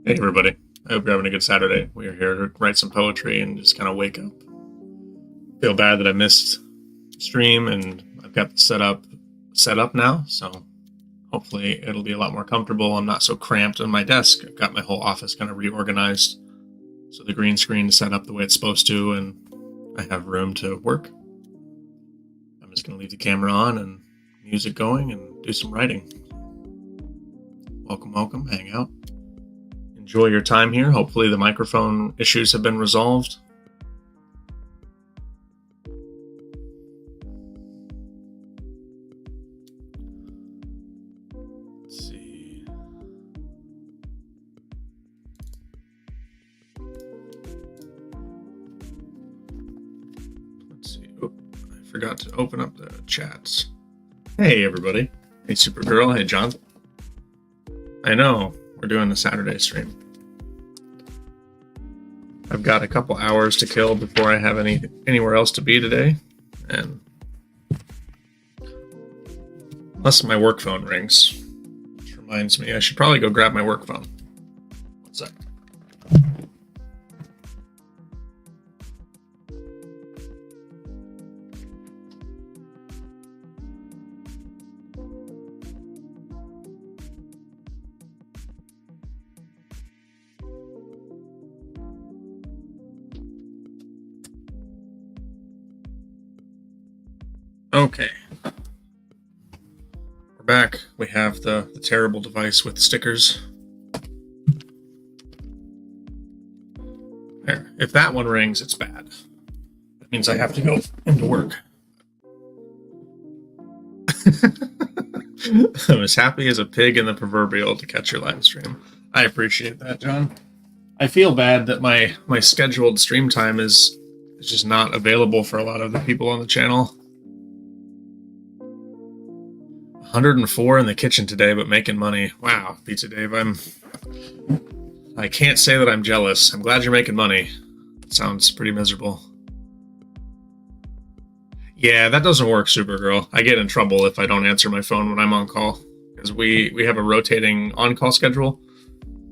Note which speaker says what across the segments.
Speaker 1: Hey everybody, I hope you're having a good Saturday. We are here to write some poetry and just kind of wake up. Feel bad that I missed stream and I've got the set up now, so hopefully it'll be a lot more comfortable. I'm not so cramped on my desk. I've got my whole office kind of reorganized, so the green screen is set up the way it's supposed to, and I have room to work. I'm just going to leave the camera on and music going and do some writing. Welcome, hang out. Enjoy your time here. Hopefully the microphone issues have been resolved. Let's see. Oh, I forgot to open up the chats. Hey everybody. Hey Supergirl. Hey John. I know. We're doing the Saturday stream. I've got a couple hours to kill before I have anywhere else to be today, and unless my work phone rings, which reminds me I should probably go grab my work phone. One sec. Okay. We're back. We have the terrible device with stickers. There. If that one rings, it's bad. That means I have to go into work. I'm as happy as a pig in the proverbial to catch your live stream. I appreciate that, John. I feel bad that my scheduled stream time is just not available for a lot of the people on the channel. 104 in the kitchen today, but making money. Wow, Pizza Dave, I can't say that I'm jealous. I'm glad you're making money. It sounds pretty miserable. Yeah, that doesn't work, Supergirl. I get in trouble if I don't answer my phone when I'm on call, because we have a rotating on-call schedule.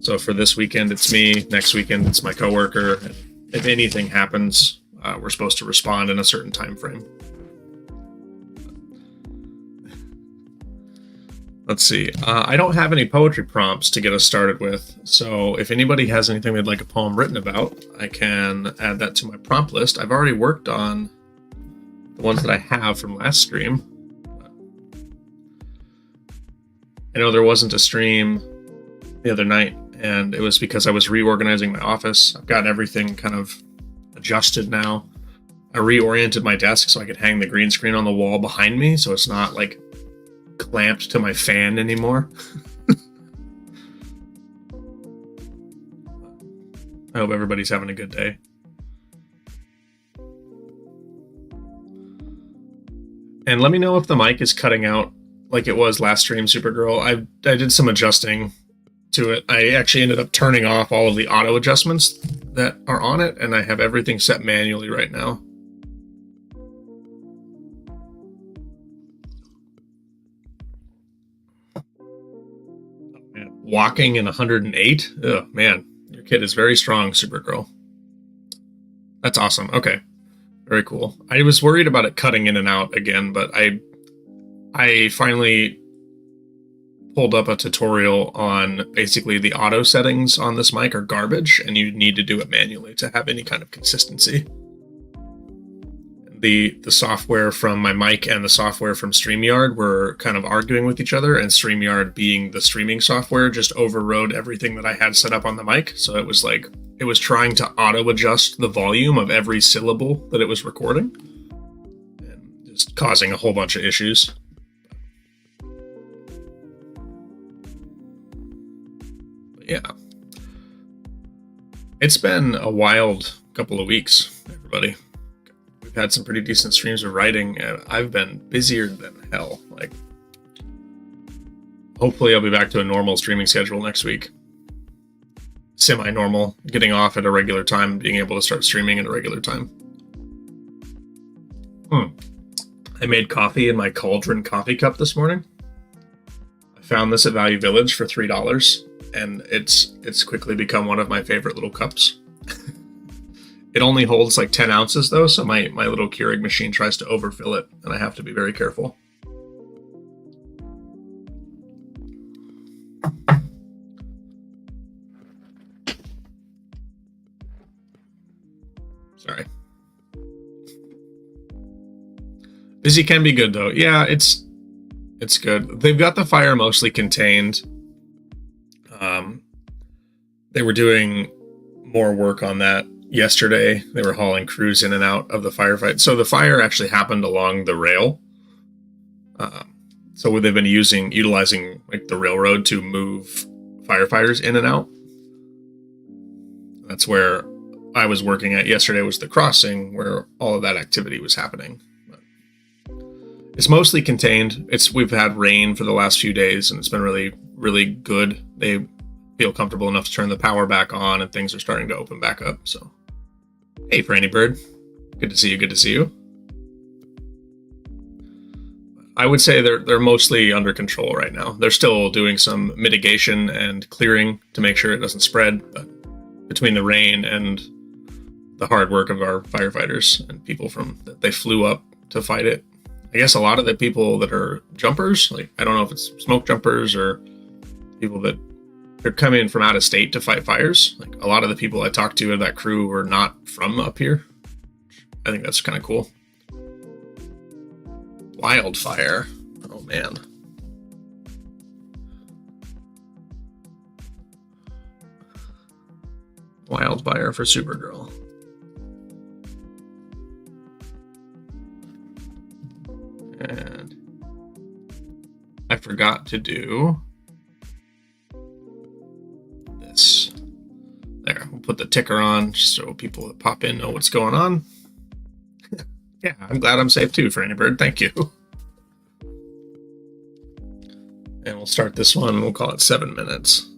Speaker 1: So for this weekend, it's me. Next weekend, it's my coworker. If anything happens, we're supposed to respond in a certain time frame. Let's see. I don't have any poetry prompts to get us started with, so if anybody has anything they'd like a poem written about, I can add that to my prompt list. I've already worked on the ones that I have from last stream. I know there wasn't a stream the other night, and it was because I was reorganizing my office. I've got everything kind of adjusted now. I reoriented my desk so I could hang the green screen on the wall behind me, so it's not like clamped to my fan anymore. I hope everybody's having a good day. And let me know if the mic is cutting out like it was last stream, Supergirl. I did some adjusting to it. I actually ended up turning off all of the auto adjustments that are on it, and I have everything set manually right now. Walking in 108? Oh, man. Your kid is very strong, Supergirl. That's awesome. Okay. Very cool. I was worried about it cutting in and out again, but I finally pulled up a tutorial on basically the auto settings on this mic are garbage, and you need to do it manually to have any kind of consistency. The software from my mic and the software from StreamYard were kind of arguing with each other, and StreamYard, being the streaming software, just overrode everything that I had set up on the mic. So it was like it was trying to auto adjust the volume of every syllable that it was recording, and just causing a whole bunch of issues. But yeah, it's been a wild couple of weeks, everybody. Had some pretty decent streams of writing, and I've been busier than hell. Like, hopefully I'll be back to a normal streaming schedule next week. Semi-normal, getting off at a regular time, being able to start streaming at a regular time. I made coffee in my Cauldron coffee cup this morning. I found this at Value Village for $3, and it's quickly become one of my favorite little cups. It only holds like 10 ounces though, so my little Keurig machine tries to overfill it, and I have to be very careful. Sorry. Busy can be good though. Yeah, it's good. They've got the fire mostly contained. They were doing more work on that yesterday. They were hauling crews in and out of the firefight. So the fire actually happened along the rail. So they've been utilizing like the railroad to move firefighters in and out. That's where I was working at yesterday, was the crossing where all of that activity was happening. But it's mostly contained. We've had rain for the last few days, and it's been really, really good. They feel comfortable enough to turn the power back on, and things are starting to open back up. So, hey, Franny Bird, good to see you. Good to see you. I would say they're mostly under control right now. They're still doing some mitigation and clearing to make sure it doesn't spread, but between the rain and the hard work of our firefighters and people they flew up to fight it. I guess a lot of the people that are jumpers, like I don't know if it's smoke jumpers or people that they're coming from out of state to fight fires. Like a lot of the people I talked to in that crew were not from up here. I think that's kind of cool. Wildfire. Oh man. Wildfire for Supergirl. And I forgot to do this. There, we'll put the ticker on just so people that pop in know what's going on. Yeah, I'm glad I'm safe too, Franny Bird. Thank you. And we'll start this one. We'll call it 7 minutes.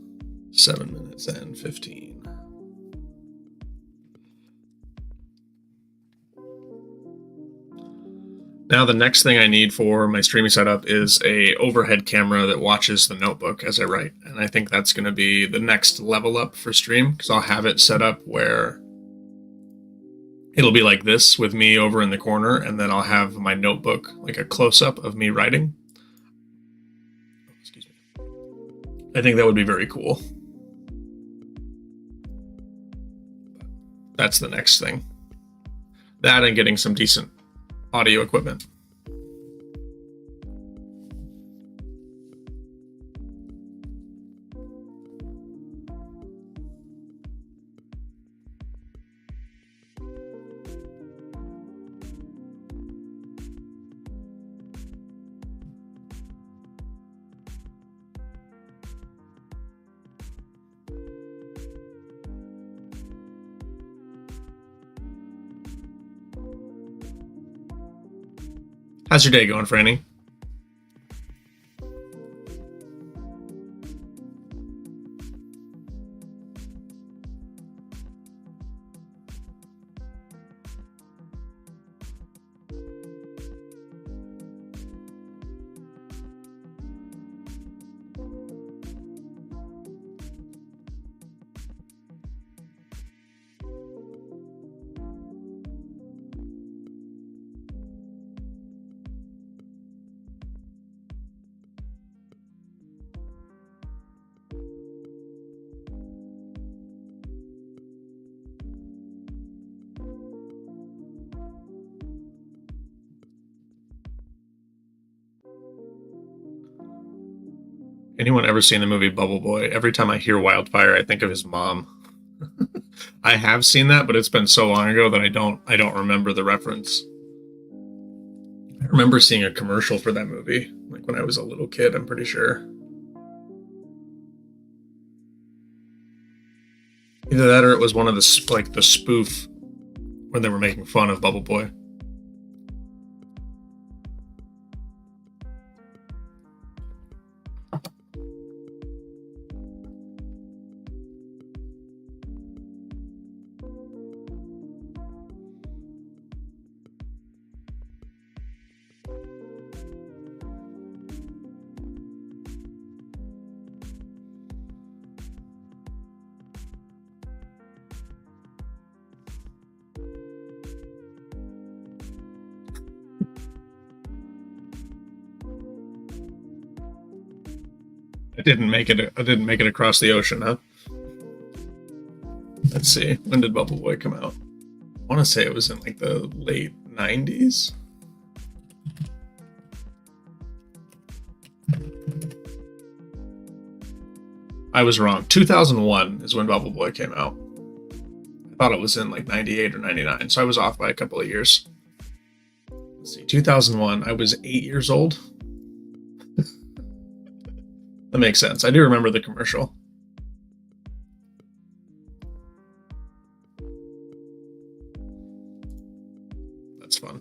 Speaker 1: 7 minutes and 15. Now the next thing I need for my streaming setup is a overhead camera that watches the notebook as I write. And I think that's going to be the next level up for stream, because I'll have it set up where it'll be like this with me over in the corner, and then I'll have my notebook, like a close-up of me writing. Excuse me. I think that would be very cool. That's the next thing. That and getting some decent audio equipment. How's your day going, Franny? Anyone ever seen the movie Bubble Boy? Every time I hear Wildfire, I think of his mom. I have seen that, but it's been so long ago that I don't remember the reference. I remember seeing a commercial for that movie, like when I was a little kid, I'm pretty sure. Either that or it was one of the spoof when they were making fun of Bubble Boy. I didn't make it. I didn't make it across the ocean, huh? Let's see. When did Bubble Boy come out? I want to say it was in like the late 90s. I was wrong. 2001 is when Bubble Boy came out. I thought it was in like 98 or 99, so I was off by a couple of years. Let's see. 2001, I was 8 years old. That makes sense. I do remember the commercial. That's fun.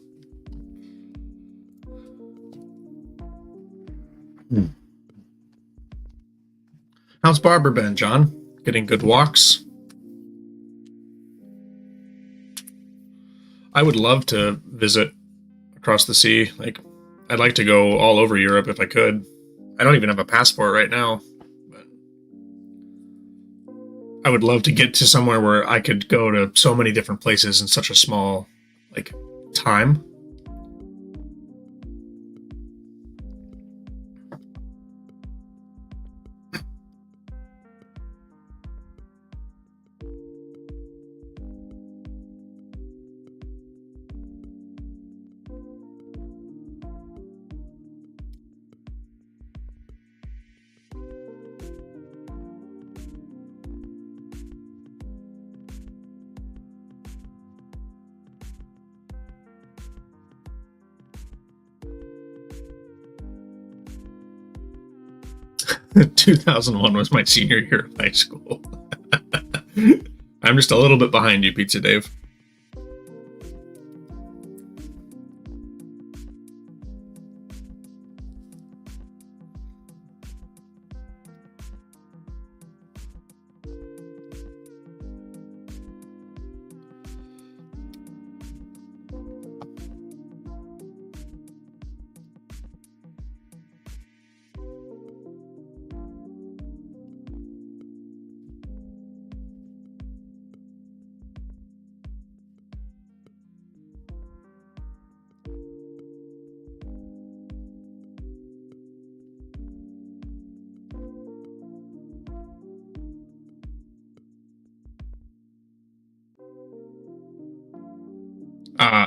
Speaker 1: How's Barbara been, John? Getting good walks? I would love to visit across the sea. Like, I'd like to go all over Europe if I could. I don't even have a passport right now, but I would love to get to somewhere where I could go to so many different places in such a small, like, time. 2001 was my senior year of high school. I'm just a little bit behind you, Pizza Dave.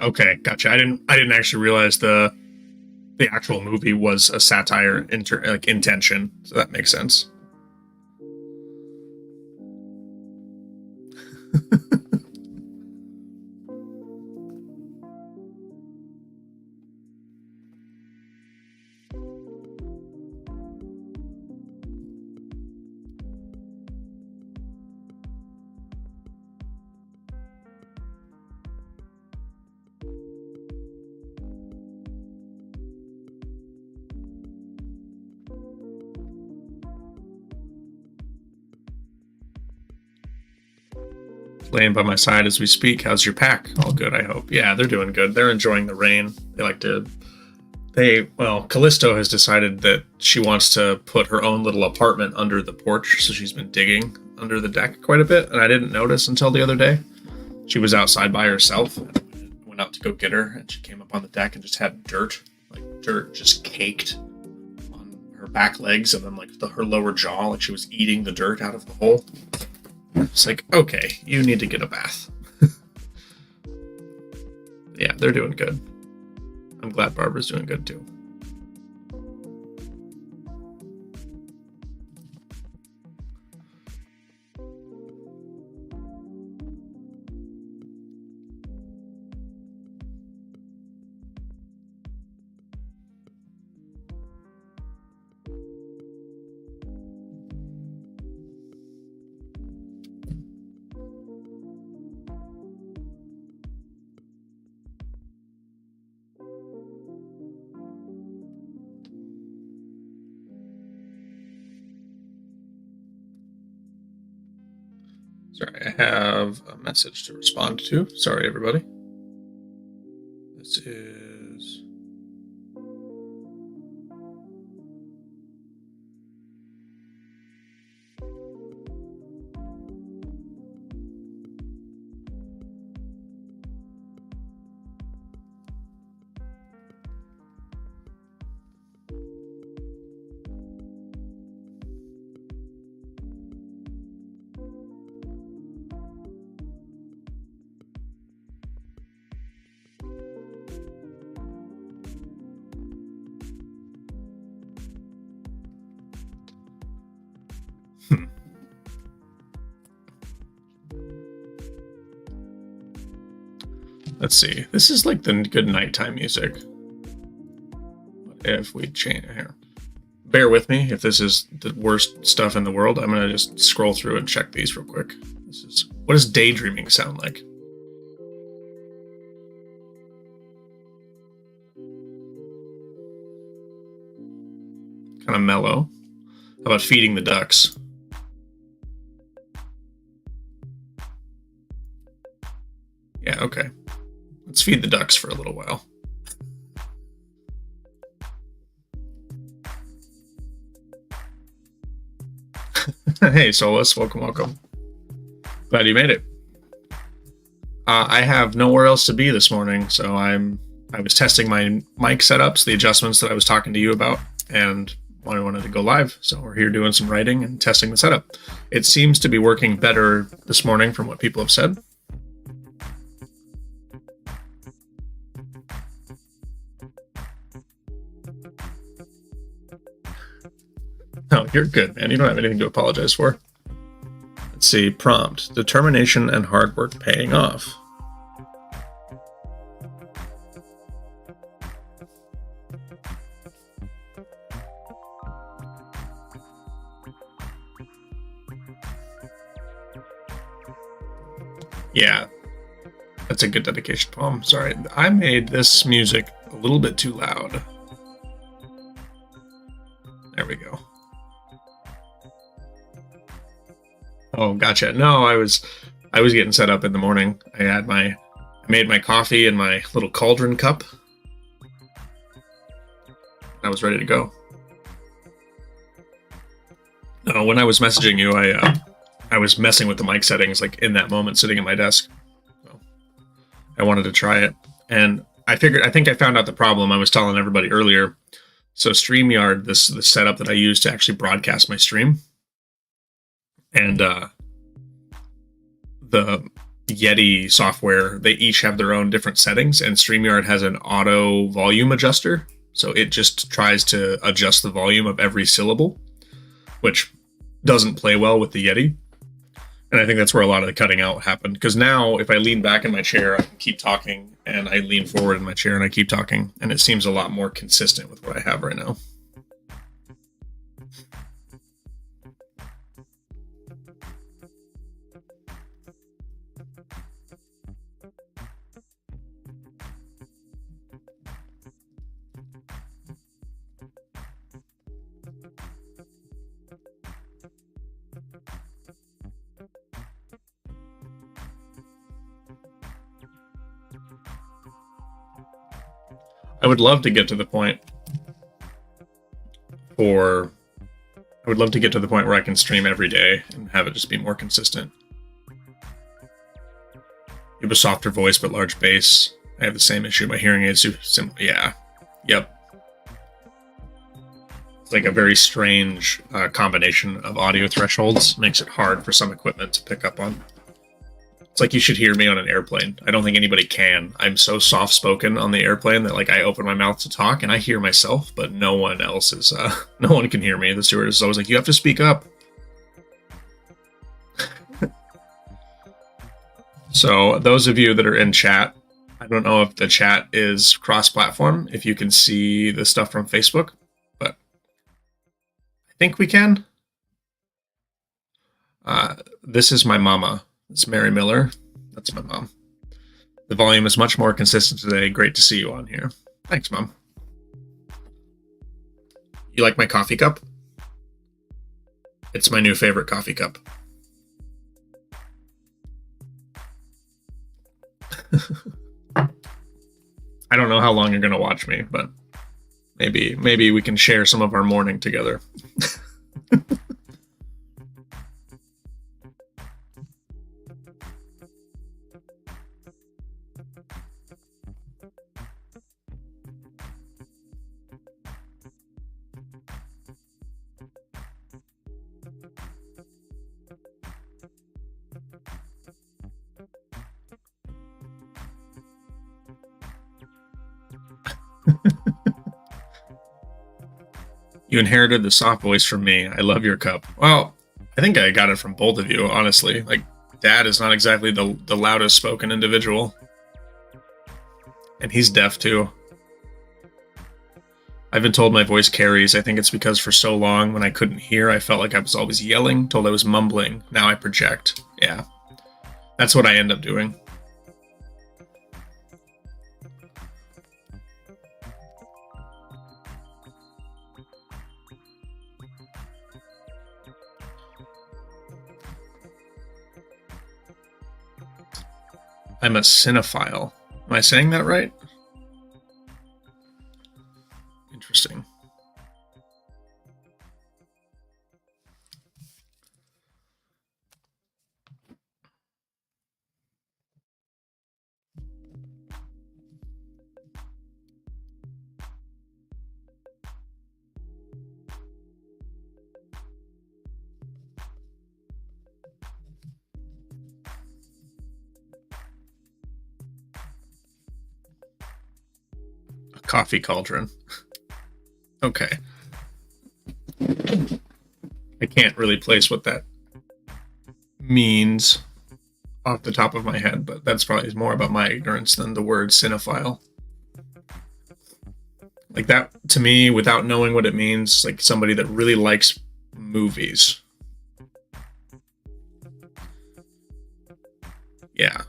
Speaker 1: Okay, gotcha. I didn't actually realize the actual movie was a satire like intention, so that makes sense. Laying by my side as we speak. How's your pack? All good, I hope. Yeah, they're doing good. They're enjoying the rain. Well, Callisto has decided that she wants to put her own little apartment under the porch, so she's been digging under the deck quite a bit, and I didn't notice until the other day. She was outside by herself, and I went out to go get her, and she came up on the deck and just had dirt just caked on her back legs, and then her lower jaw, like she was eating the dirt out of the hole. It's like, okay, you need to get a bath. Yeah, they're doing good. I'm glad Barbara's doing good too. Sorry, I have a message to respond to. Sorry, everybody. This is... Let's see. This is like the good nighttime music. What if we change here? Bear with me if this is the worst stuff in the world. I'm gonna just scroll through and check these real quick. What does daydreaming sound like? Kind of mellow. How about feeding the ducks? Yeah, okay. Let's feed the ducks for a little while. Hey, Solus, welcome. Glad you made it. I have nowhere else to be this morning, so I was testing my mic setups, the adjustments that I was talking to you about, and I wanted to go live. So we're here doing some writing and testing the setup. It seems to be working better this morning from what people have said. No, you're good, man. You don't have anything to apologize for. Let's see. Prompt. Determination and hard work paying off. Yeah. That's a good dedication poem. Sorry. I made this music a little bit too loud. There we go. Oh, gotcha. No, I was getting set up in the morning. I made my coffee in my little cauldron cup. I was ready to go. No, when I was messaging you, I was messing with the mic settings like in that moment, sitting at my desk. So I wanted to try it, and I think I found out the problem. I was telling everybody earlier. So StreamYard, the setup that I use to actually broadcast my stream. And the Yeti software, they each have their own different settings, and StreamYard has an auto volume adjuster. So it just tries to adjust the volume of every syllable, which doesn't play well with the Yeti. And I think that's where a lot of the cutting out happened. Because now if I lean back in my chair, I can keep talking, and I lean forward in my chair and I keep talking. And it seems a lot more consistent with what I have right now. I would love to get to the point where I can stream every day and have it just be more consistent. You have a softer voice but large bass. I have the same issue. My hearing aids do similar. Yeah. Yep. It's like a very strange combination of audio thresholds. Makes it hard for some equipment to pick up on. It's like you should hear me on an airplane. I don't think anybody can. I'm so soft-spoken on the airplane that like I open my mouth to talk and I hear myself, but no one else is. No one can hear me. The stewardess is always like, "You have to speak up." So those of you that are in chat, I don't know if the chat is cross-platform, if you can see the stuff from Facebook, but I think we can. This is my mama. It's Mary Miller. That's my mom. The volume is much more consistent today. Great to see you on here. Thanks, Mom. You like my coffee cup? It's my new favorite coffee cup. I don't know how long you're going to watch me, but maybe we can share some of our morning together. You inherited the soft voice from me. I love your cup. Well, I think I got it from both of you, honestly. Like, Dad is not exactly the loudest spoken individual. And he's deaf too. I've been told my voice carries. I think it's because for so long when I couldn't hear, I felt like I was always yelling, told I was mumbling. Now I project. Yeah. That's what I end up doing. I'm a cinephile. Am I saying that right? Interesting. A coffee cauldron. Okay. I can't really place what that means off the top of my head, but that's probably more about my ignorance than the word cinephile. Like that, to me, without knowing what it means, like somebody that really likes movies. Yeah.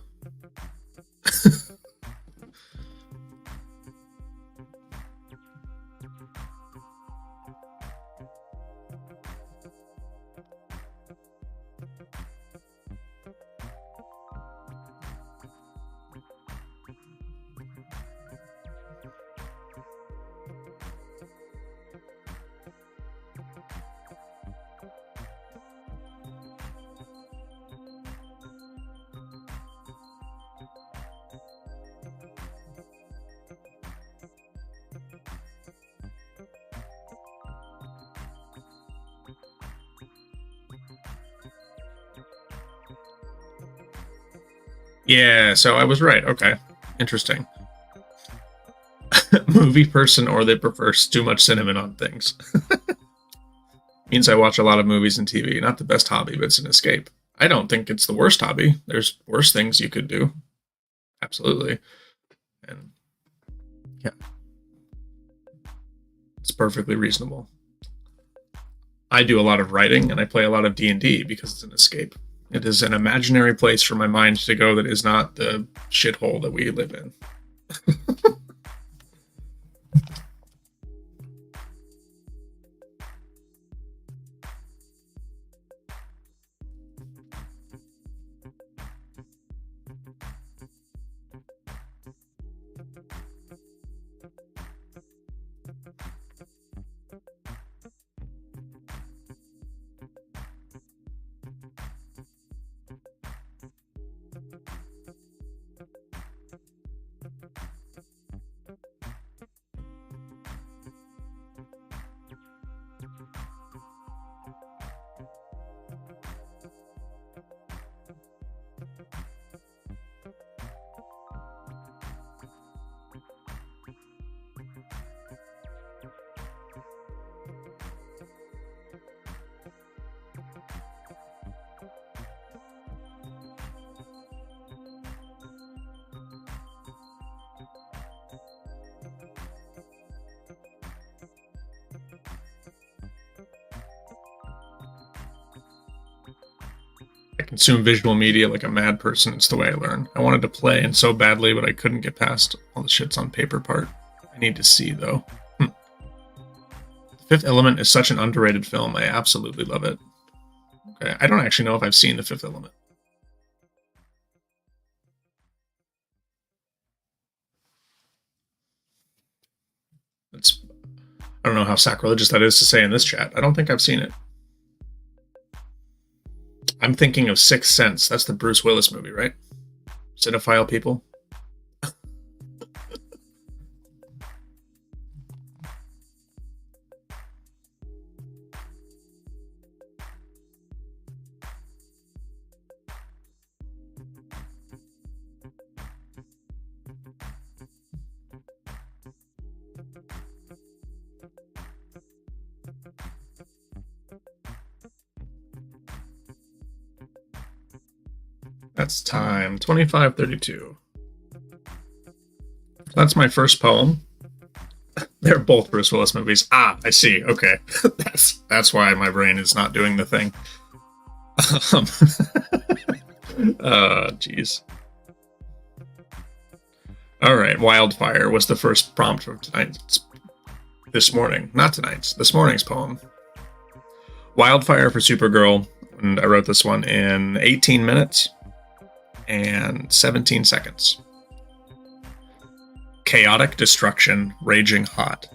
Speaker 1: Yeah, so I was right. Okay. Interesting. Movie person or they prefer too much cinnamon on things. Means I watch a lot of movies and TV. Not the best hobby, but it's an escape. I don't think it's the worst hobby. There's worse things you could do. Absolutely. And yeah. It's perfectly reasonable. I do a lot of writing and I play a lot of D&D because it's an escape. It is an imaginary place for my mind to go that is not the shithole that we live in. I consume visual media like a mad person. It's the way I learn. I wanted to play and so badly, but I couldn't get past all the shits on paper part. I need to see, though. The Fifth Element is such an underrated film. I absolutely love it. Okay, I don't actually know if I've seen The Fifth Element. I don't know how sacrilegious that is to say in this chat. I don't think I've seen it. I'm thinking of Sixth Sense. That's the Bruce Willis movie, right? Cinephile people. That's time. 25:32. That's my first poem. They're both Bruce Willis movies. Ah, I see. Okay, that's why my brain is not doing the thing. Jeez. All right, Wildfire was the first prompt for this morning's poem. Wildfire for Supergirl, and I wrote this one in 18 minutes and 17 seconds. Chaotic destruction, raging hot,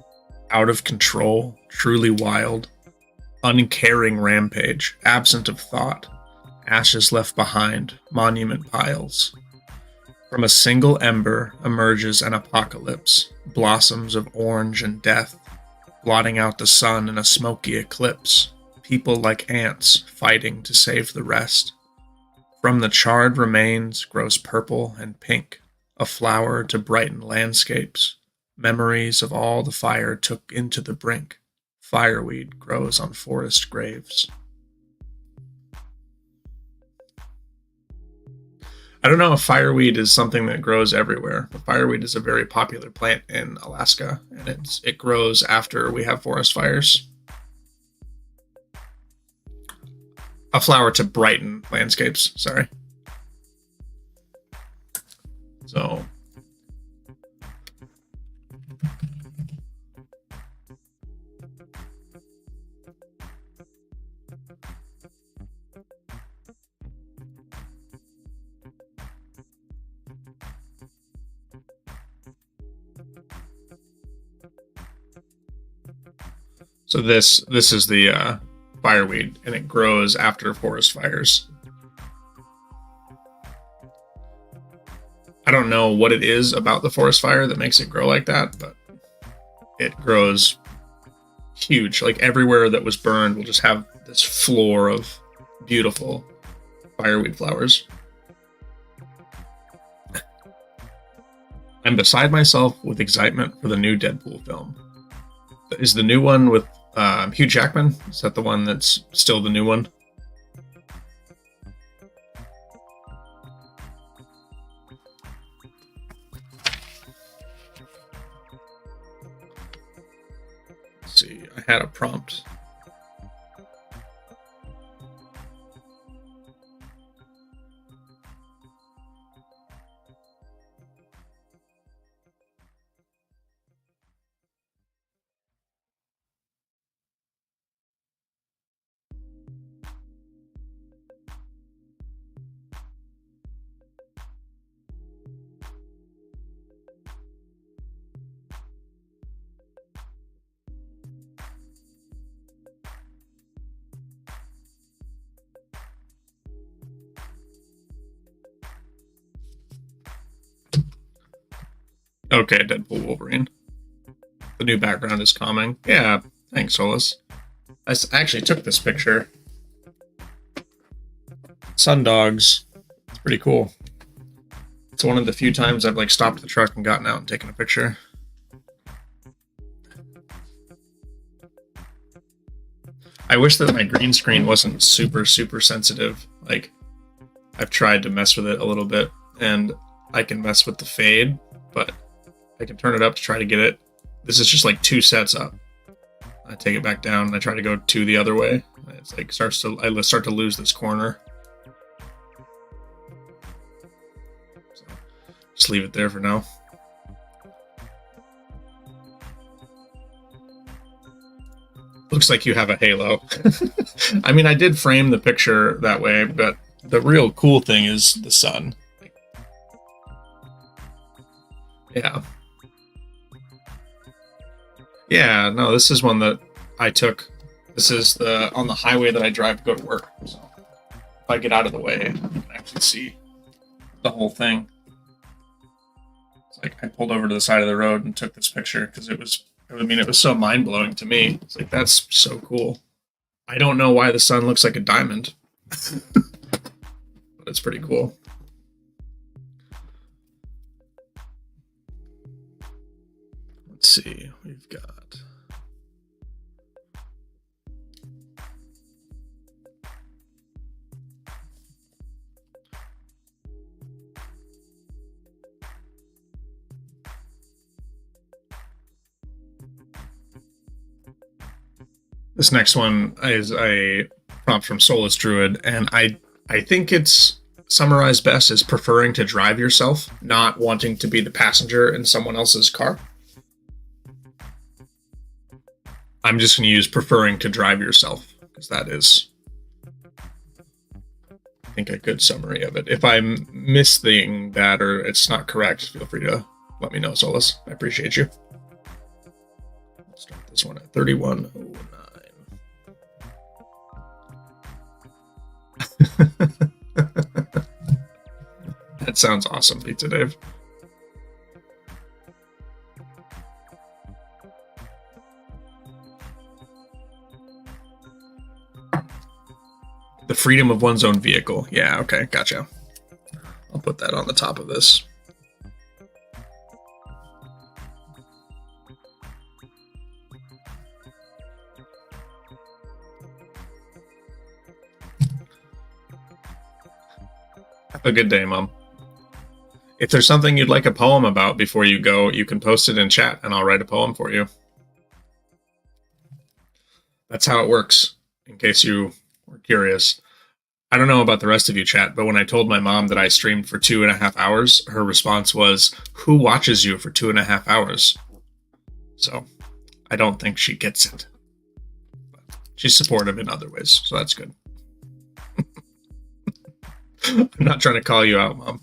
Speaker 1: out of control, truly wild, uncaring rampage, absent of thought, ashes left behind, monument piles. From a single ember emerges an apocalypse, blossoms of orange and death, blotting out the sun in a smoky eclipse, people like ants fighting to save the rest. From the charred remains grows purple and pink, a flower to brighten landscapes, memories of all the fire took into the brink. Fireweed grows on forest graves. I don't know if fireweed is something that grows everywhere, but fireweed is a very popular plant in Alaska, and it grows after we have forest fires. A flower to brighten landscapes, sorry. So this is the fireweed, and it grows after forest fires. I don't know what it is about the forest fire that makes it grow like that, but it grows huge. Like everywhere that was burned will just have this floor of beautiful fireweed flowers. I'm beside myself with excitement for the new Deadpool film. Is the new one with Hugh Jackman? Is that the one that's still the new one? Let's see, I had a prompt. Okay, Deadpool Wolverine. The new background is calming. Yeah, thanks, Solus. I actually took this picture. Sundogs. It's pretty cool. It's one of the few times I've like stopped the truck and gotten out and taken a picture. I wish that my green screen wasn't super sensitive. Like, I've tried to mess with it a little bit, and I can mess with the fade, but I can turn it up to try to get it. This is just like 2 sets up. I take it back down and I try to go 2 the other way. It's like I start to lose this corner. So just leave it there for now. Looks like you have a halo. I mean, I did frame the picture that way, but the real cool thing is the sun. Yeah. Yeah, no, this is one that I took. This is on the highway that I drive to go to work. So if I get out of the way, you can actually see the whole thing. It's like I pulled over to the side of the road and took this picture because it was so mind-blowing to me. It's like, that's so cool. I don't know why the sun looks like a diamond, but it's pretty cool. Let's see, we've got... This next one is a prompt from Soulless Druid, and I think it's summarized best as preferring to drive yourself, not wanting to be the passenger in someone else's car. I'm just going to use preferring to drive yourself because that is, I think, a good summary of it. If I'm missing that or it's not correct, feel free to let me know, Solus. I appreciate you. Let's start this one at 3109. That sounds awesome, Pizza Dave. The freedom of one's own vehicle. Yeah, okay, gotcha. I'll put that on the top of this. Have a good day, Mom. If there's something you'd like a poem about before you go, you can post it in chat and I'll write a poem for you. That's how it works, in case you were curious. I don't know about the rest of you, chat, but when I told my mom that I streamed for 2.5 hours, her response was, "Who watches you for 2.5 hours?" So I don't think she gets it. But she's supportive in other ways, so that's good. I'm not trying to call you out, Mom.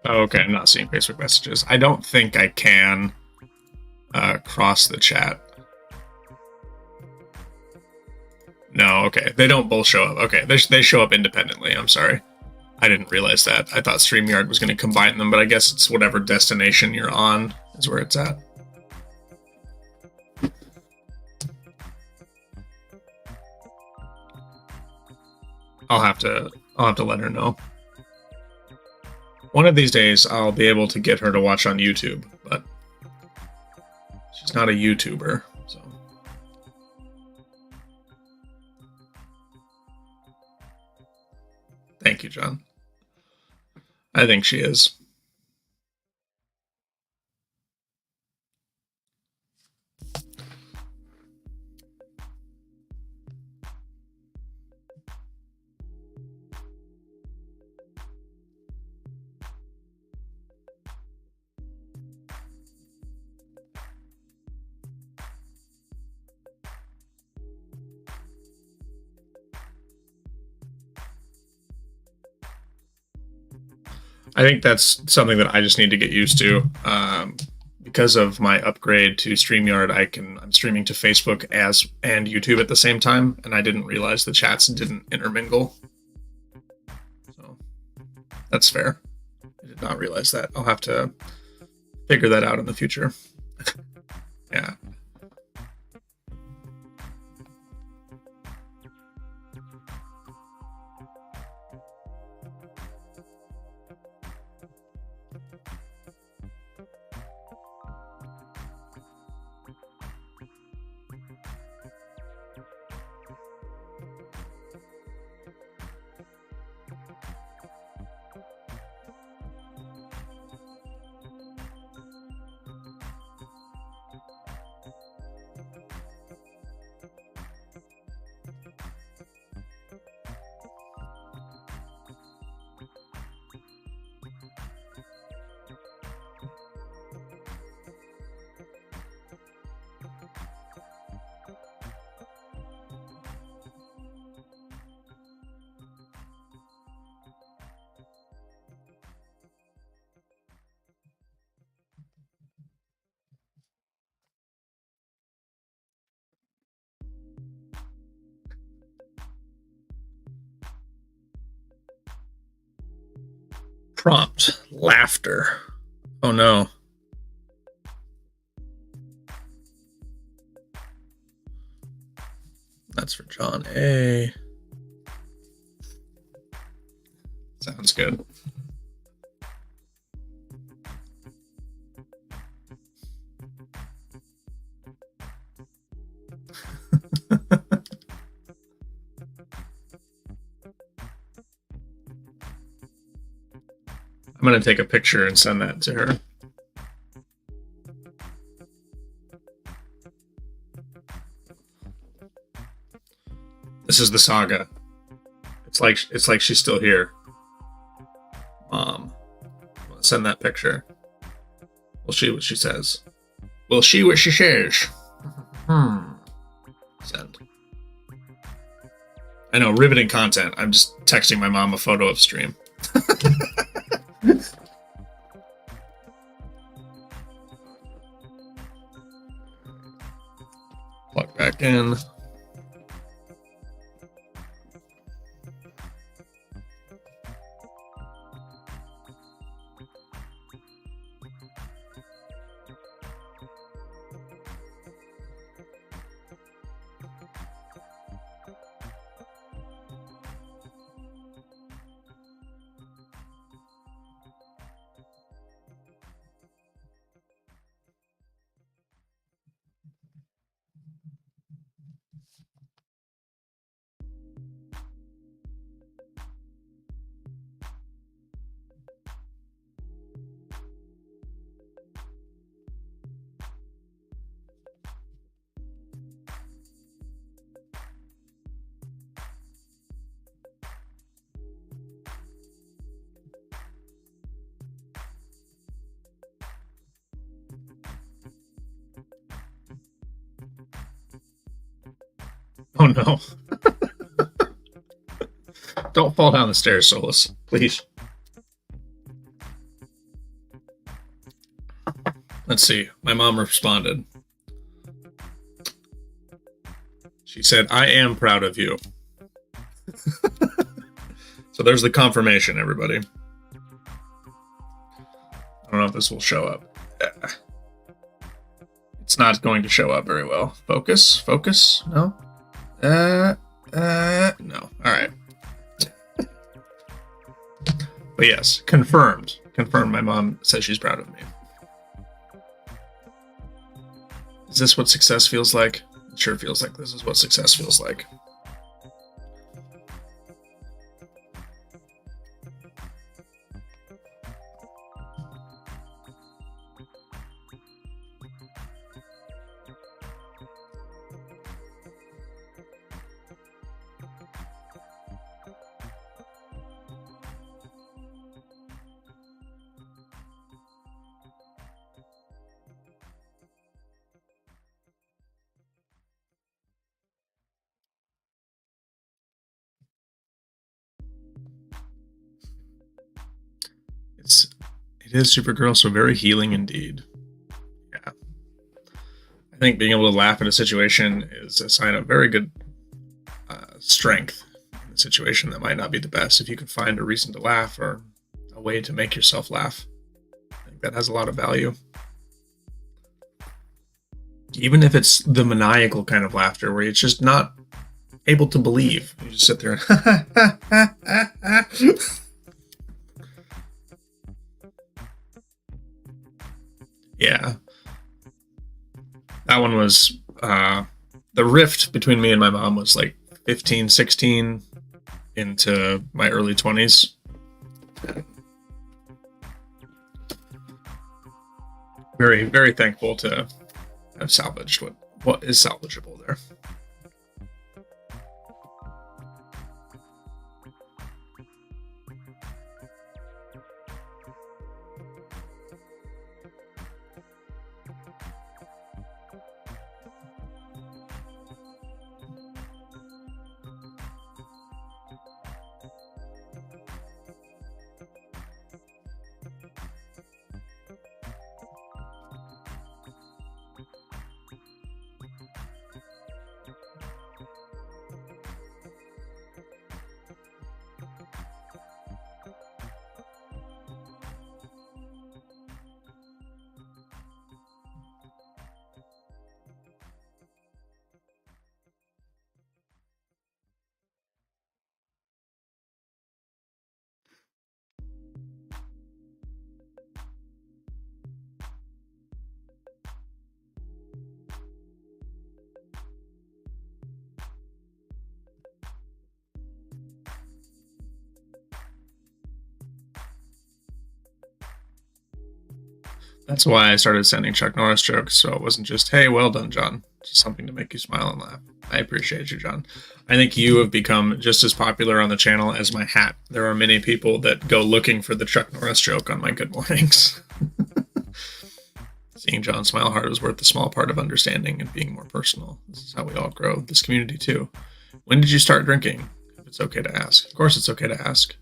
Speaker 1: Oh, okay, I'm not seeing Facebook messages. I don't think I can cross the chat. No, okay. They don't both show up. Okay, they show up independently. I'm sorry. I didn't realize that. I thought StreamYard was going to combine them, but I guess it's whatever destination you're on is where it's at. I'll have to let her know. One of these days, I'll be able to get her to watch on YouTube, but she's not a YouTuber, so. Thank you, John. I think she is. I think that's something that I just need to get used to. Because of my upgrade to StreamYard, I'm streaming to Facebook and YouTube at the same time, and I didn't realize the chats didn't intermingle. So that's fair. I did not realize that. I'll have to figure that out in the future. Yeah. Prompt, laughter. Oh no. That's for John A. Sounds good. I'm going to take a picture and send that to her. This is the saga. It's like she's still here. Mom, send that picture. We'll see what she says. We'll see what she shares. Send. I know, riveting content. I'm just texting my mom a photo of stream. Plug back in. Oh no. Don't fall down the stairs, Solus, please. Let's see. My mom responded. She said, I am proud of you. So there's the confirmation, everybody. I don't know if this will show up. It's not going to show up very well. Focus? No? No. All right. But yes, confirmed. Confirmed. My mom says she's proud of me. Is this what success feels like? It sure feels like this is what success feels like. It is Supergirl, so very healing indeed. Yeah. I think being able to laugh at a situation is a sign of very good strength in a situation that might not be the best. If you can find a reason to laugh or a way to make yourself laugh, I think that has a lot of value. Even if it's the maniacal kind of laughter where it's just not able to believe. You just sit there and yeah. That one was, the rift between me and my mom was like 15, 16 into my early 20s. Very, very thankful to have salvaged what is salvageable there. That's why I started sending Chuck Norris jokes, so it wasn't just, hey, well done, John. Just something to make you smile and laugh. I appreciate you, John. I think you have become just as popular on the channel as my hat. There are many people that go looking for the Chuck Norris joke on my good mornings. Seeing John smile hard was worth the small part of understanding and being more personal. This is how we all grow. This community, too. When did you start drinking? If it's okay to ask. Of course it's okay to ask.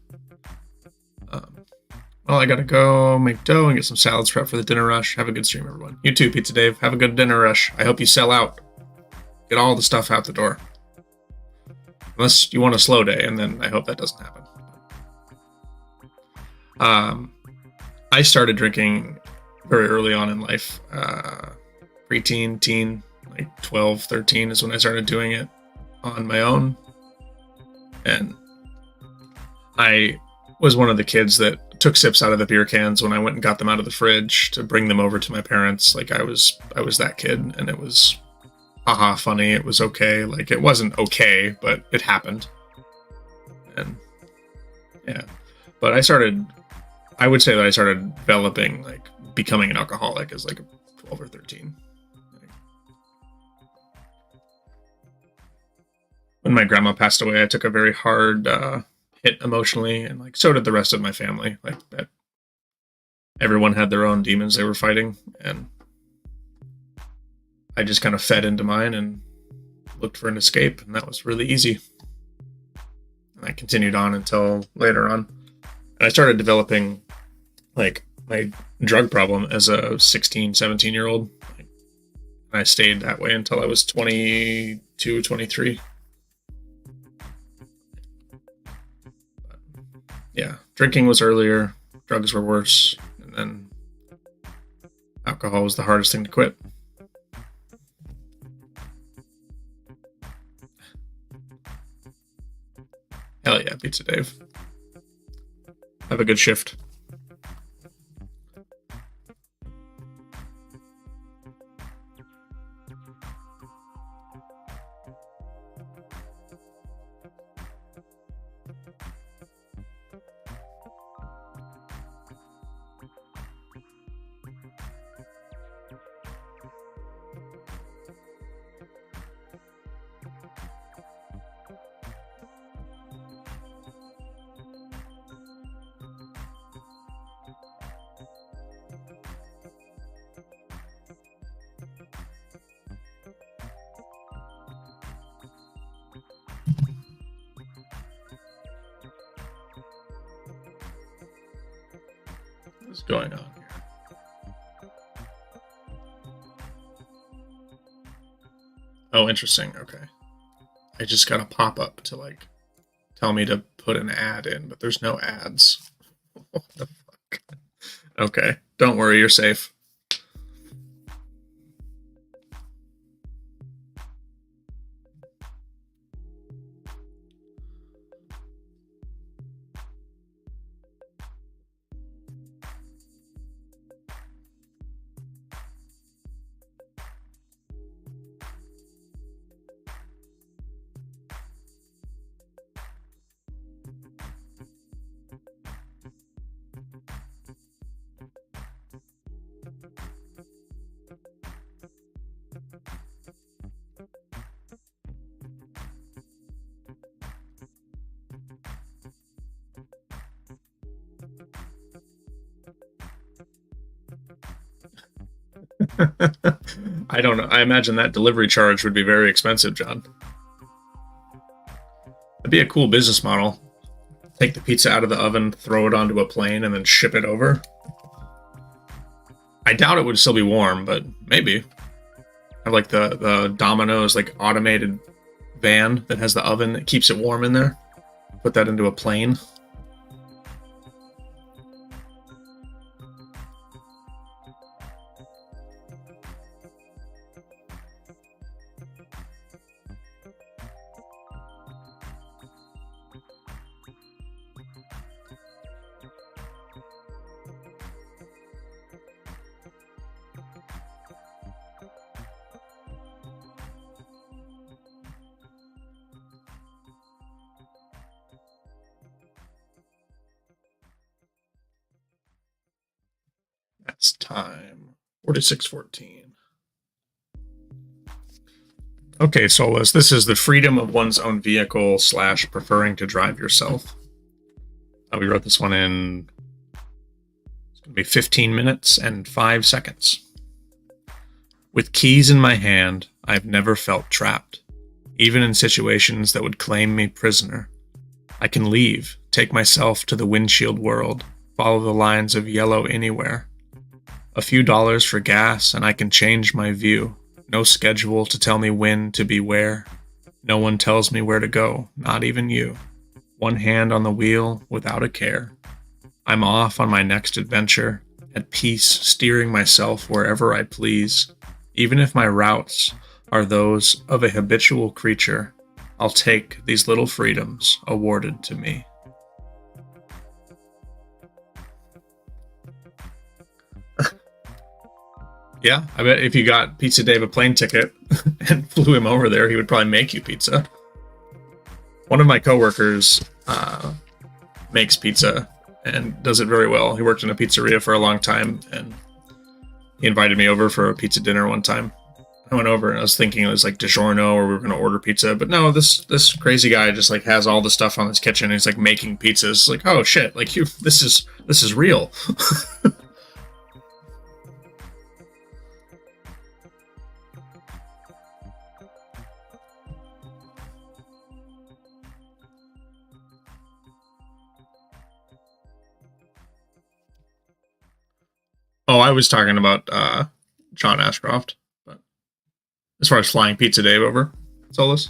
Speaker 1: Well, I gotta go make dough and get some salads prep for the dinner rush. Have a good stream, everyone. You too, Pizza Dave. Have a good dinner rush. I hope you sell out. Get all the stuff out the door. Unless you want a slow day, and then I hope that doesn't happen. I started drinking very early on in life. Preteen, teen, like 12, 13 is when I started doing it on my own. And I was one of the kids that took sips out of the beer cans when I went and got them out of the fridge to bring them over to my parents. Like I was that kid, and it was haha funny. It was okay. Like it wasn't okay, but it happened. And yeah, but I would say that I started developing, like becoming an alcoholic as like a 12 or 13. When my grandma passed away, I took a very hard hit emotionally, and like so did the rest of my family. Like that, everyone had their own demons they were fighting, and I just kind of fed into mine and looked for an escape, and that was really easy. And I continued on until later on, and I started developing like my drug problem as a 16, 17-year-old. And I stayed that way until I was 22, 23. Yeah, drinking was earlier, drugs were worse, and then alcohol was the hardest thing to quit. Hell yeah, Pizza Dave. Have a good shift. What's going on here? Oh, interesting. Okay. I just got a pop-up to like tell me to put an ad in, but there's no ads. What the fuck? Okay. Don't worry, you're safe. I don't know. I imagine that delivery charge would be very expensive, John. It'd be a cool business model. Take the pizza out of the oven, throw it onto a plane, and then ship it over. I doubt it would still be warm, but maybe. Have like the Domino's like automated van that has the oven that keeps it warm in there. Put that into a plane. time. 46:14. Okay, Solus, this is the freedom of one's own vehicle / preferring to drive yourself. We wrote this one in, it's going to be 15 minutes and 5 seconds. With keys in my hand, I've never felt trapped, even in situations that would claim me prisoner. I can leave, take myself to the windshield world, follow the lines of yellow anywhere. A few dollars for gas and I can change my view. No schedule to tell me when to be where. No one tells me where to go, not even you. One hand on the wheel without a care. I'm off on my next adventure, at peace steering myself wherever I please. Even if my routes are those of a habitual creature, I'll take these little freedoms awarded to me. Yeah, I bet if you got Pizza Dave a plane ticket and flew him over there, he would probably make you pizza. One of my coworkers makes pizza and does it very well. He worked in a pizzeria for a long time, and he invited me over for a pizza dinner one time. I went over and I was thinking it was like DiGiorno or we were going to order pizza, but no, this crazy guy just like has all the stuff on his kitchen. And he's like making pizzas. Like, oh shit, like this is real. Oh, I was talking about John Ashcroft, but as far as flying Pizza Dave over, Solus.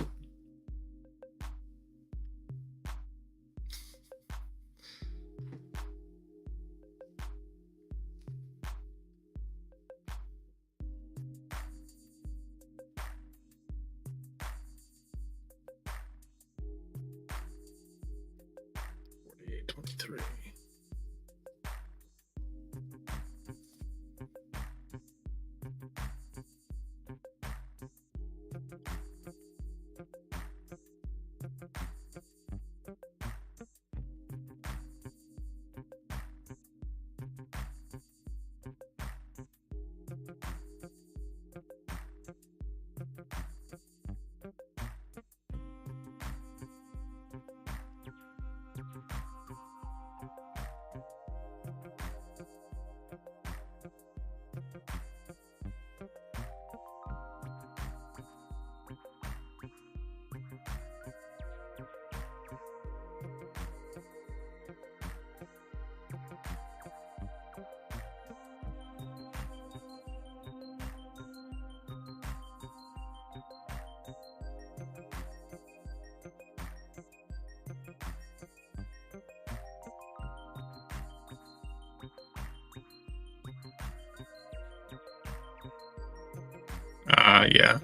Speaker 1: Yeah.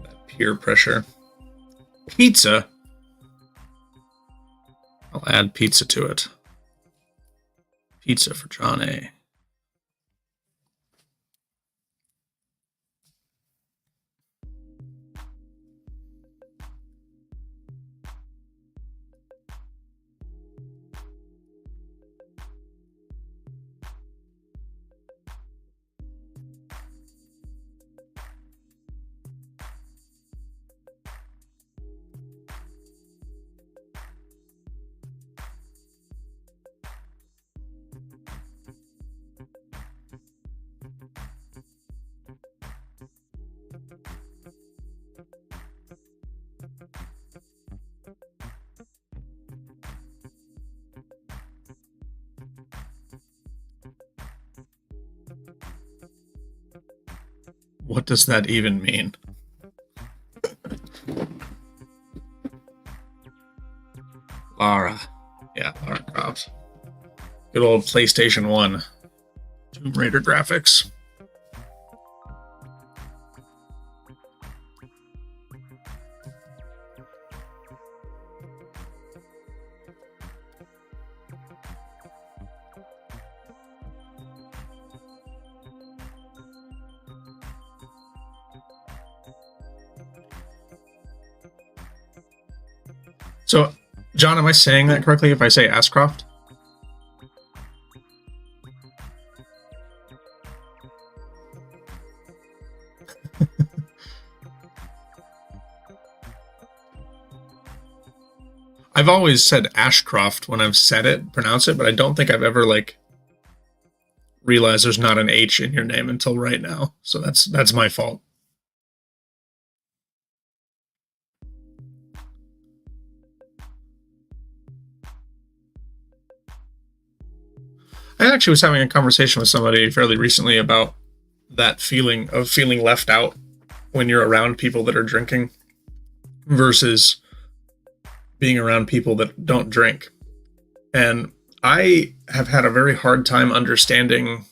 Speaker 1: That peer pressure. Pizza. I'll add pizza to it. Pizza for John A. What does that even mean? Lara. Yeah, Lara Croft. Good old PlayStation 1. Tomb Raider graphics. So, John, am I saying that correctly if I say Ashcroft? I've always said Ashcroft when I've said it, pronounce it, but I don't think I've ever like realized there's not an H in your name until right now. So that's my fault. I actually was having a conversation with somebody fairly recently about that feeling of feeling left out when you're around people that are drinking versus being around people that don't drink. And I have had a very hard time understanding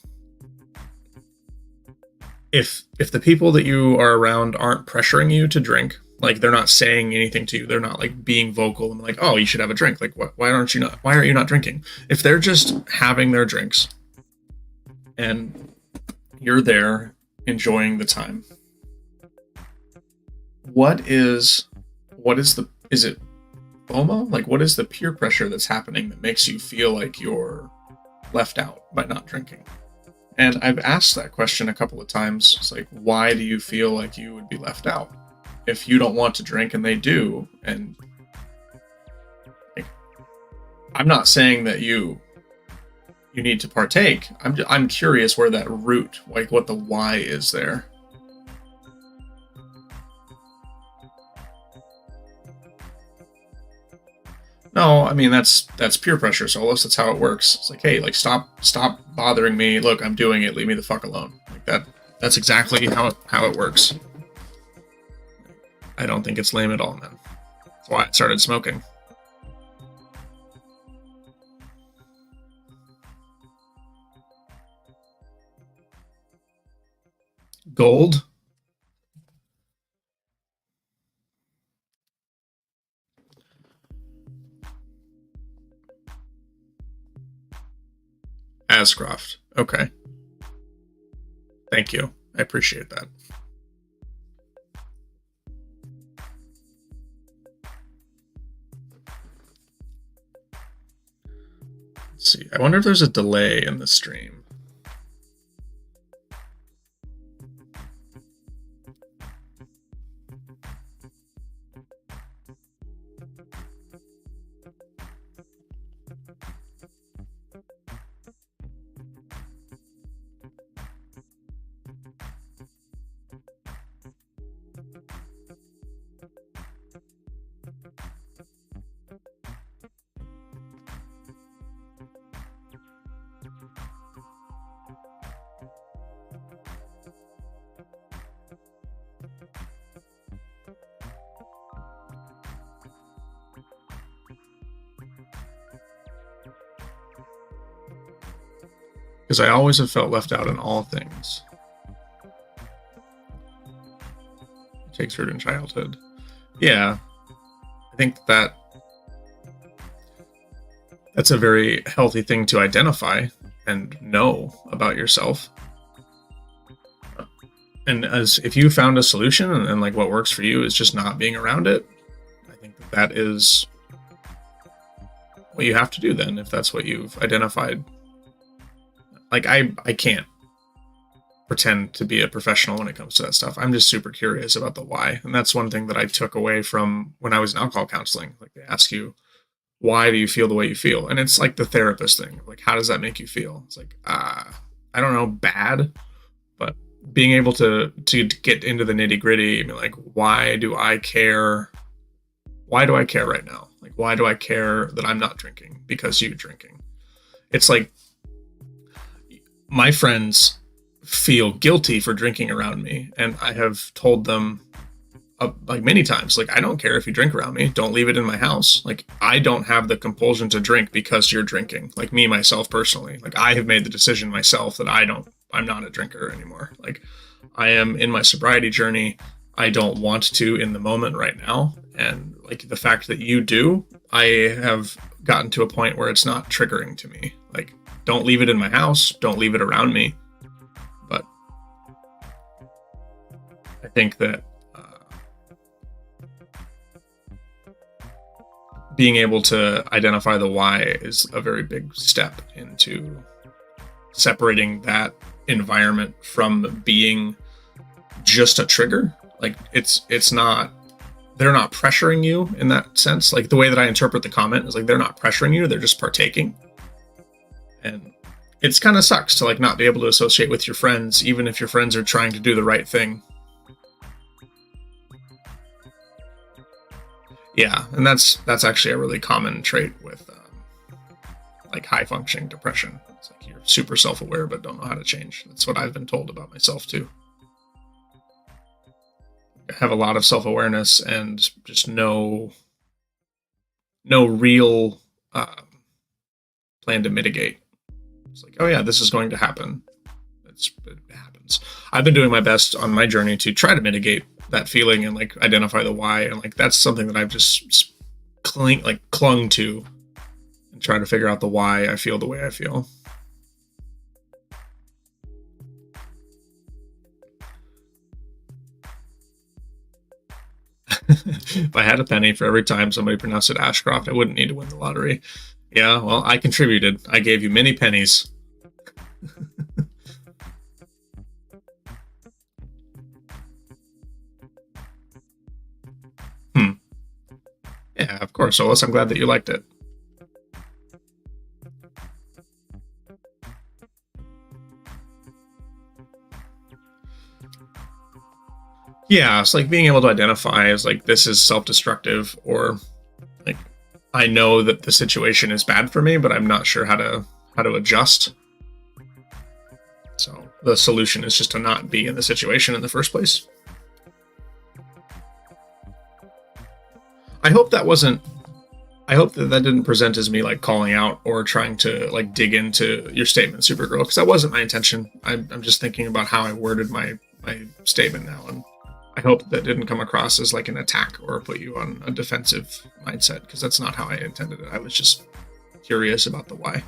Speaker 1: if the people that you are around aren't pressuring you to drink, like they're not saying anything to you, they're not like being vocal and like, oh, you should have a drink. Like, why aren't you not drinking? If they're just having their drinks and you're there enjoying the time, is it FOMO? Like, what is the peer pressure that's happening that makes you feel like you're left out by not drinking? And I've asked that question a couple of times. It's like, why do you feel like you would be left out if you don't want to drink and they do? And like, I'm not saying that you need to partake. I'm curious where that root, like what the why is there. No, I mean that's peer pressure, Solus. That's how it works. It's like, hey, like stop bothering me. Look, I'm doing it. Leave me the fuck alone. Like that. That's exactly how it works. I don't think it's lame at all, man. That's why I started smoking. Gold. Ascroft. Okay. Thank you. I appreciate that. Let's see. I wonder if there's a delay in the stream. Because I always have felt left out in all things. It takes root in childhood. Yeah, I think that's a very healthy thing to identify and know about yourself. And as if you found a solution and like what works for you is just not being around it, I think that is what you have to do then, if that's what you've identified. Like, I can't pretend to be a professional when it comes to that stuff. I'm just super curious about the why. And that's one thing that I took away from when I was in alcohol counseling. Like, they ask you, why do you feel the way you feel? And it's like the therapist thing. Like, how does that make you feel? It's like, I don't know, bad. But being able to get into the nitty gritty, I mean, like, why do I care? Why do I care right now? Like, why do I care that I'm not drinking because you're drinking? It's like, my friends feel guilty for drinking around me, and I have told them like many times, like, I don't care if you drink around me, don't leave it in my house. Like, I don't have the compulsion to drink because you're drinking. Like, me, myself, personally, like, I have made the decision myself that I'm not a drinker anymore. Like, I am in my sobriety journey. I don't want to in the moment right now. And like, the fact that you do, I have gotten to a point where it's not triggering to me. Like, don't leave it in my house. Don't leave it around me. But I think that being able to identify the why is a very big step into separating that environment from being just a trigger. Like, it's not they're not pressuring you in that sense. Like the way that I interpret the comment is like they're not pressuring you, they're just partaking. And it's kind of sucks to like not be able to associate with your friends, even if your friends are trying to do the right thing. Yeah, and that's actually a really common trait with like high functioning depression. It's like you're super self-aware but don't know how to change. That's what I've been told about myself too. I have a lot of self-awareness and just no real plan to mitigate. It's like, oh yeah, this is going to happen. It happens. I've been doing my best on my journey to try to mitigate that feeling and like identify the why, and like that's something that I've just clung to and try to figure out the why I feel the way I feel. If I had a penny for every time somebody pronounced it Ashcroft, I wouldn't need to win the lottery. Yeah, well, I contributed. I gave you many pennies. Yeah, of course, Solus. I'm glad that you liked it. Yeah, it's like being able to identify as like this is self-destructive, or like I know that the situation is bad for me, but I'm not sure how to adjust. So the solution is just to not be in the situation in the first place. I hope that didn't present as me like calling out or trying to like dig into your statement, Supergirl, because that wasn't my intention. I'm just thinking about how I worded my statement now, and I hope that didn't come across as like an attack or put you on a defensive mindset, because that's not how I intended it. I was just curious about the why.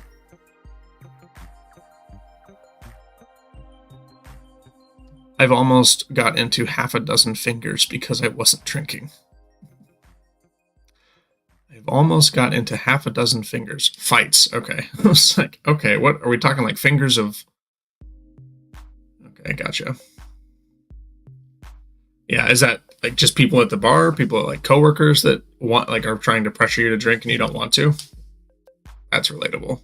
Speaker 1: I've almost got into half a dozen fingers because I wasn't drinking. I've almost got into half a dozen fingers. Fights. Okay. I was like, okay, what are we talking, like fingers of... Okay, gotcha. Yeah, is that like just people at the bar, people like coworkers that want, like, are trying to pressure you to drink and you don't want to? That's relatable.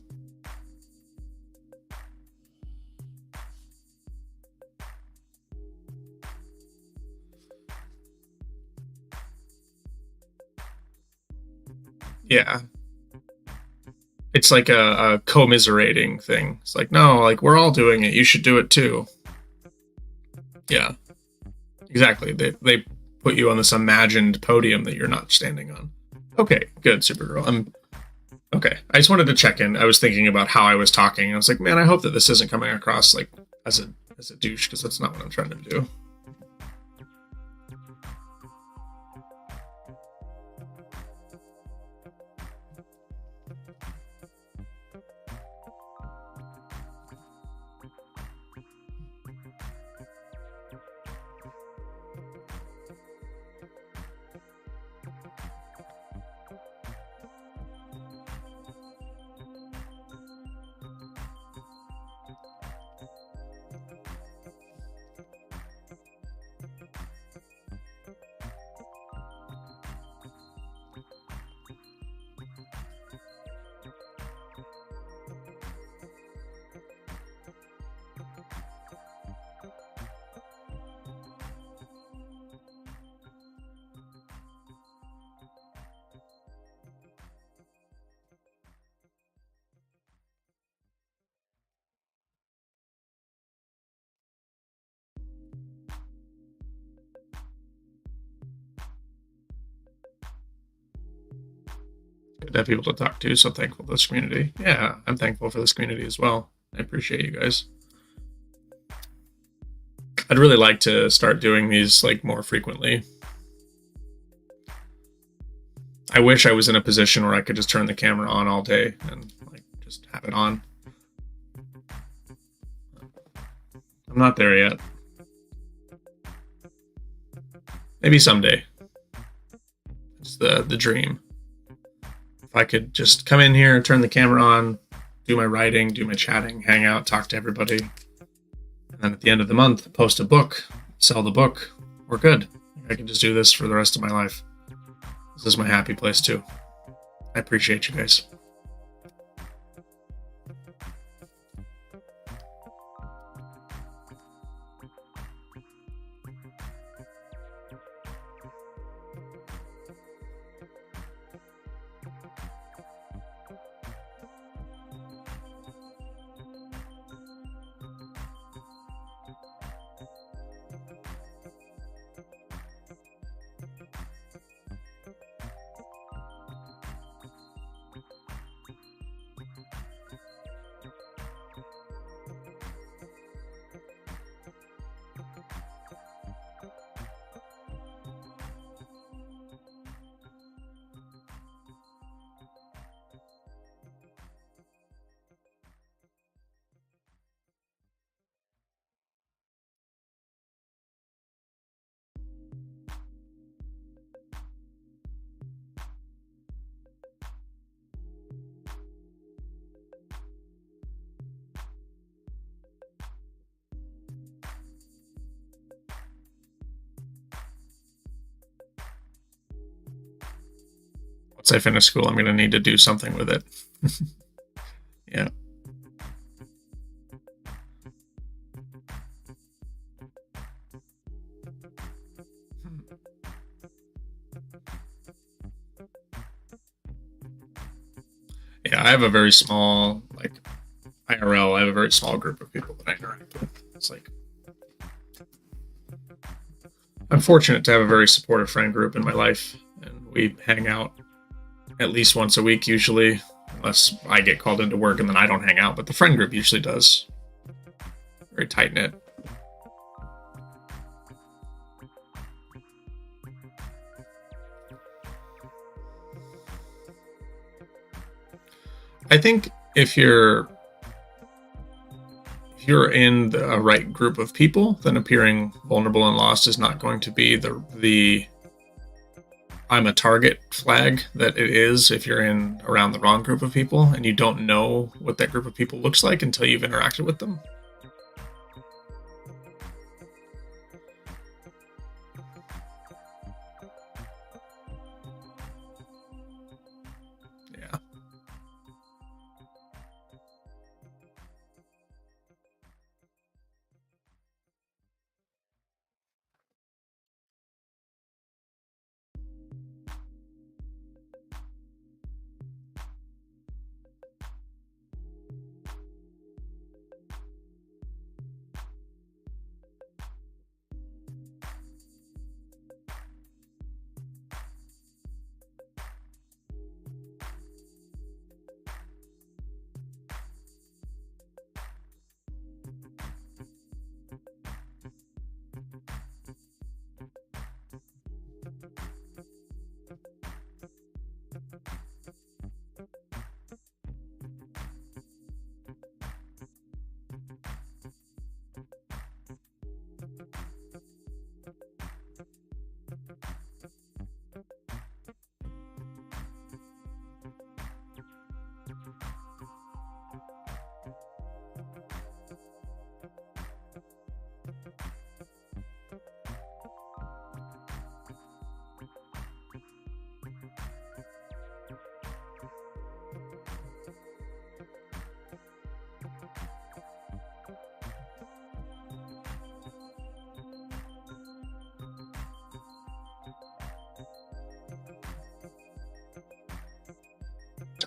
Speaker 1: Yeah. It's like a commiserating thing. It's like, no, like we're all doing it. You should do it too. Yeah, exactly. They put you on this imagined podium that you're not standing on. Okay, good, Supergirl. Okay. I just wanted to check in. I was thinking about how I was talking. I was like, man, I hope that this isn't coming across like as a douche, because that's not what I'm trying to do. Good to have people to talk to, so thankful for this community. Yeah, I'm thankful for this community as well. I appreciate you guys. I'd really like to start doing these like more frequently. I wish I was in a position where I could just turn the camera on all day and like just have it on. I'm not there yet. Maybe someday. It's the dream. If I could just come in here, turn the camera on, do my writing, do my chatting, hang out, talk to everybody, and then at the end of the month, post a book, sell the book, we're good. I can just do this for the rest of my life. This is my happy place too. I appreciate you guys. Once I finish school, I'm going to need to do something with it. Yeah. Yeah, I have a very small, like, IRL, I have a very small group of people that I interact with. It's like, I'm fortunate to have a very supportive friend group in my life, and we hang out at least once a week usually, unless I get called into work and then I don't hang out, but the friend group usually does. Very tight knit. I think if you're in the right group of people, then appearing vulnerable and lost is not going to be the I'm a target flag that it is if you're in around the wrong group of people and you don't know what that group of people looks like until you've interacted with them. Yeah.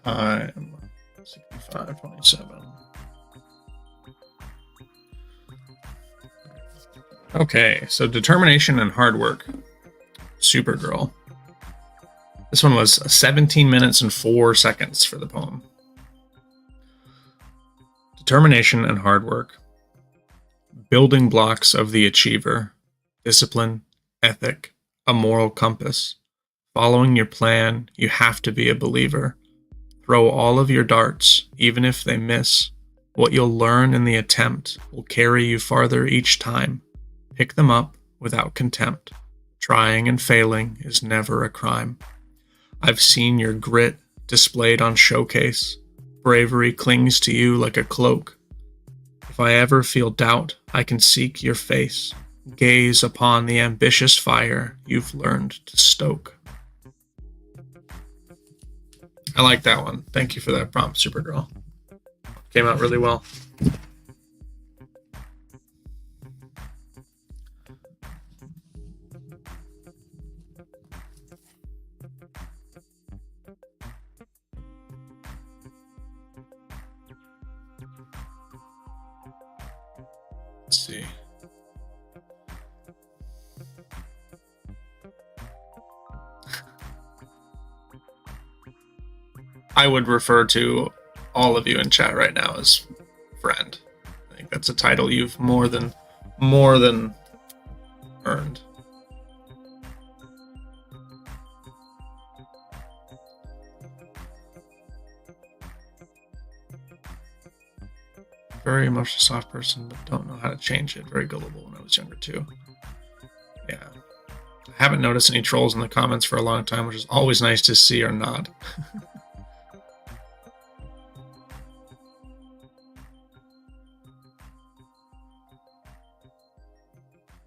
Speaker 1: Time 65:27. Okay, so determination and hard work. Supergirl. This one was 17 minutes and 4 seconds for the poem. Determination and hard work. Building blocks of the achiever. Discipline, ethic, a moral compass. Following your plan, you have to be a believer. Throw all of your darts, even if they miss. What you'll learn in the attempt will carry you farther each time. Pick them up without contempt. Trying and failing is never a crime. I've seen your grit displayed on showcase. Bravery clings to you like a cloak. If I ever feel doubt, I can seek your face. Gaze upon the ambitious fire you've learned to stoke. I like that one. Thank you for that prompt, Supergirl. Came out really well. Let's see. I would refer to all of you in chat right now as friend. I think that's a title you've more than earned. Very emotionally soft person, but don't know how to change it. Very gullible when I was younger too. Yeah. I haven't noticed any trolls in the comments for a long time, which is always nice to see or not.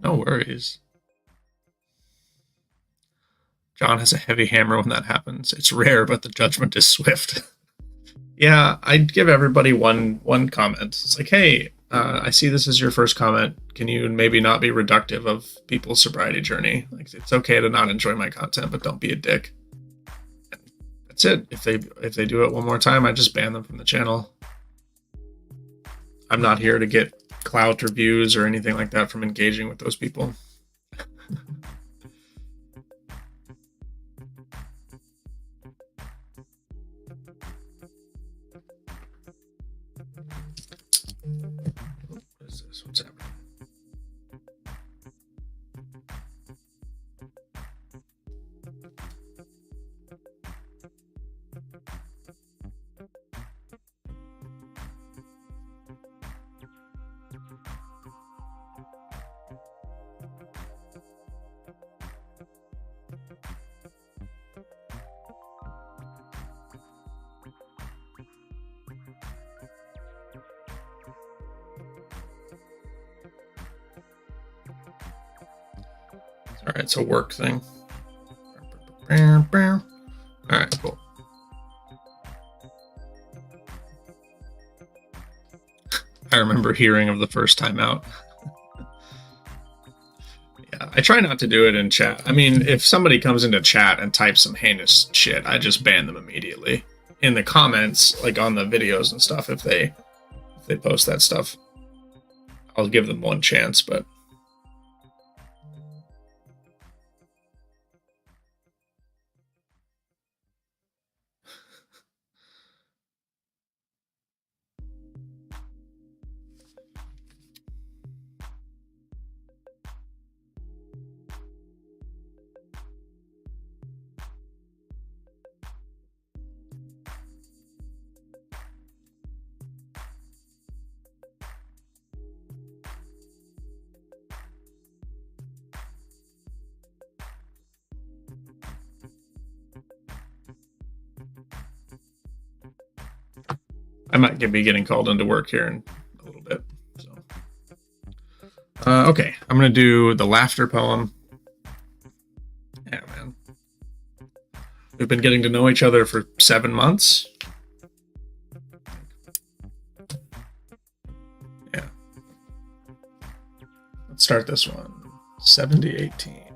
Speaker 1: No worries. John has a heavy hammer when that happens. It's rare, but the judgment is swift. Yeah, I'd give everybody one comment. It's like, hey, I see this is your first comment. Can you maybe not be reductive of people's sobriety journey? Like, it's okay to not enjoy my content, but don't be a dick. And that's it. If they do it one more time, I just ban them from the channel. I'm not here to get clout or views or anything like that from engaging with those people. What is this? What's happening? All right, it's a work thing. All right, cool. I remember hearing of the first time out. Yeah, I try not to do it in chat. I mean, if somebody comes into chat and types some heinous shit, I just ban them immediately. In the comments, like on the videos and stuff, if they post that stuff, I'll give them one chance, but I might be getting called into work here in a little bit. So, okay, I'm gonna do the laughter poem. Yeah, man. We've been getting to know each other for 7 months. Yeah. Let's start this one. 7018.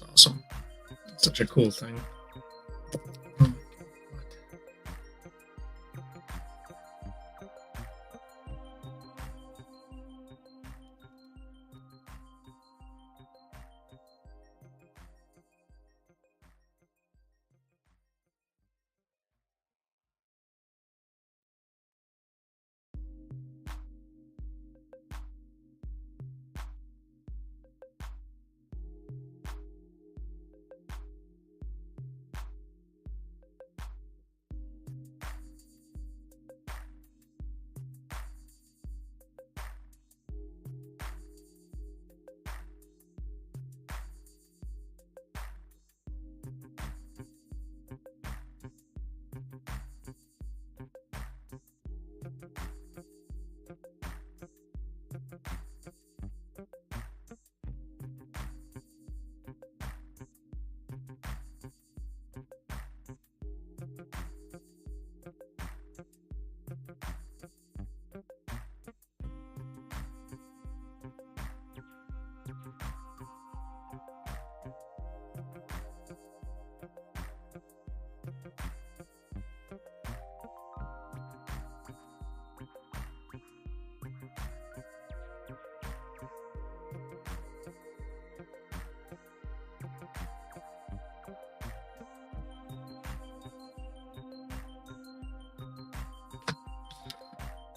Speaker 1: That's awesome. It's such a cool thing.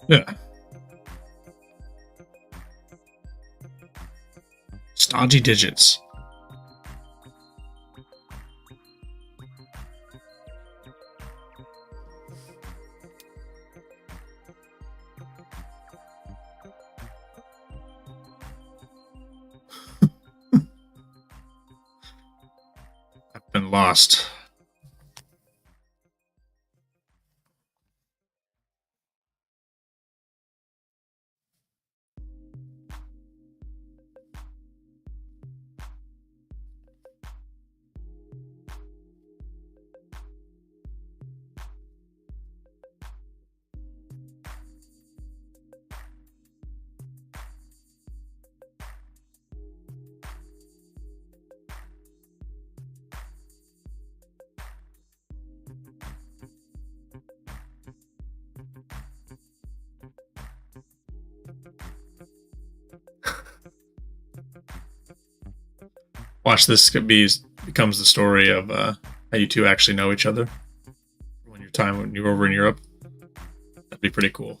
Speaker 1: Yeah. Stodgy digits. I've been lost. Watch this becomes the story of how you two actually know each other when you're over in Europe. That'd be pretty cool.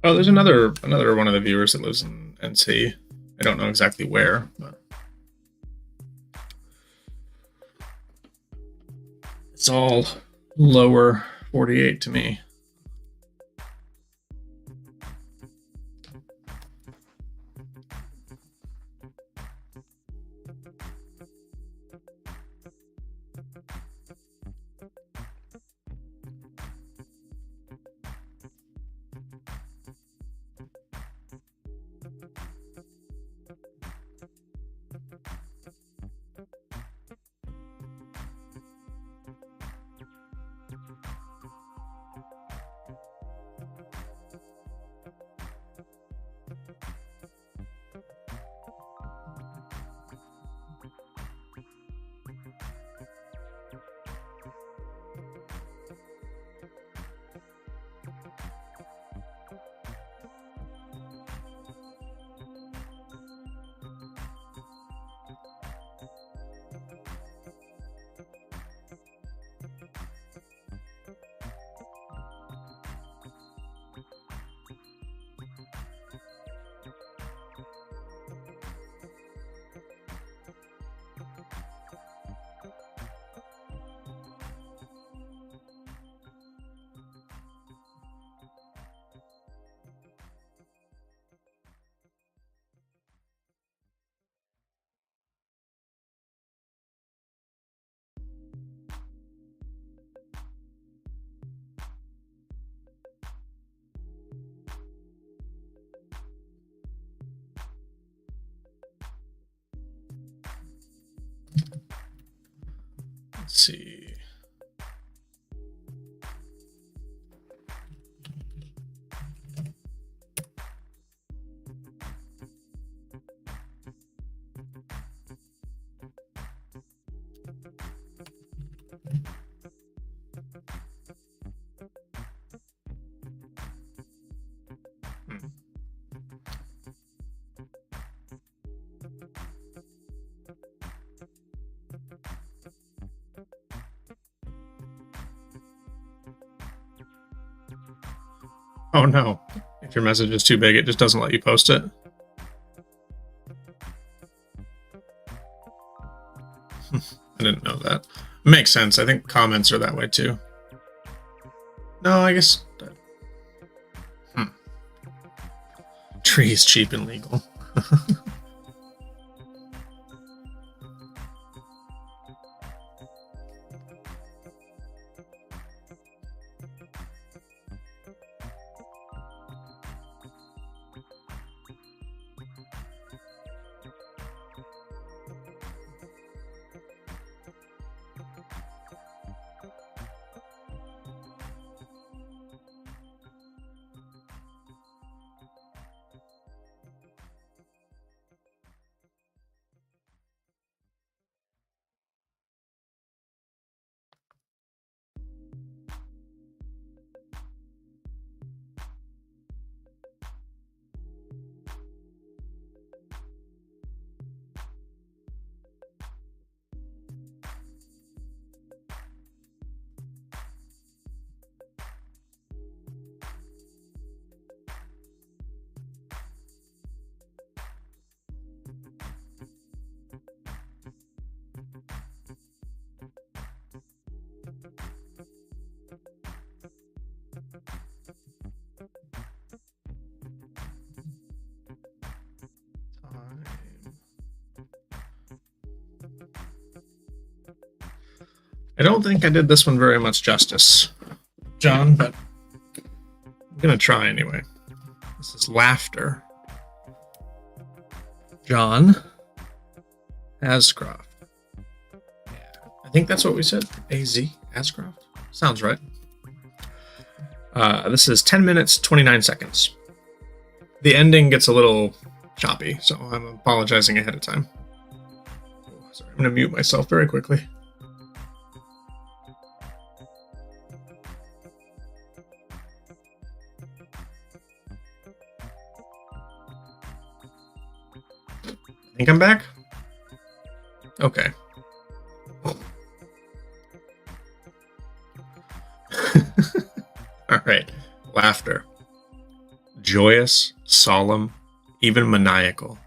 Speaker 1: Oh, there's another one of the viewers that lives in NC. I don't know exactly where, but it's all lower 48 to me. Let's see. Oh no. If your message is too big, it just doesn't let you post it. I didn't know that. Makes sense. I think comments are that way too. No, I guess... Trees cheap and legal. I don't think I did this one very much justice, John, but I'm gonna try anyway. This is Laughter. John Ascroft. Yeah, I think that's what we said. A.Z. Ascroft. Sounds right. This is 10 minutes, 29 seconds. The ending gets a little choppy, so I'm apologizing ahead of time. Oh, sorry, I'm gonna mute myself very quickly. I think I'm back? Okay. Alright. Laughter. Joyous, solemn, even maniacal.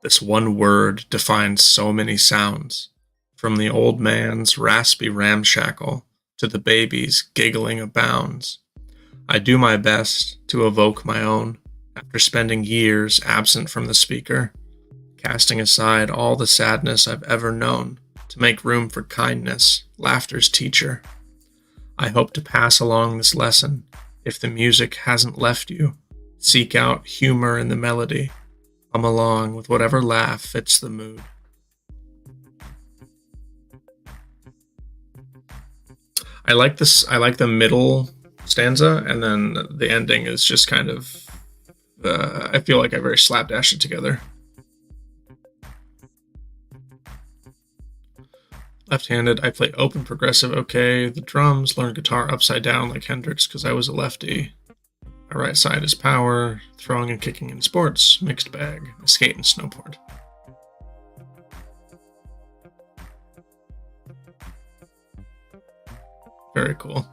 Speaker 1: This one word defines so many sounds. From the old man's raspy ramshackle to the baby's giggling abounds. I do my best to evoke my own after spending years absent from the speaker. Casting aside all the sadness I've ever known to make room for kindness, laughter's teacher. I hope to pass along this lesson. If the music hasn't left you, seek out humor in the melody. Come along with whatever laugh fits the mood. I like this. I like the middle stanza, and then the ending is just kind of. I feel like I very slapdashed it together. Left-handed, I play open progressive okay. The drums, learn guitar upside down like Hendrix because I was a lefty. My right side is power, throwing and kicking in sports, mixed bag, I skate and snowboard. Very cool.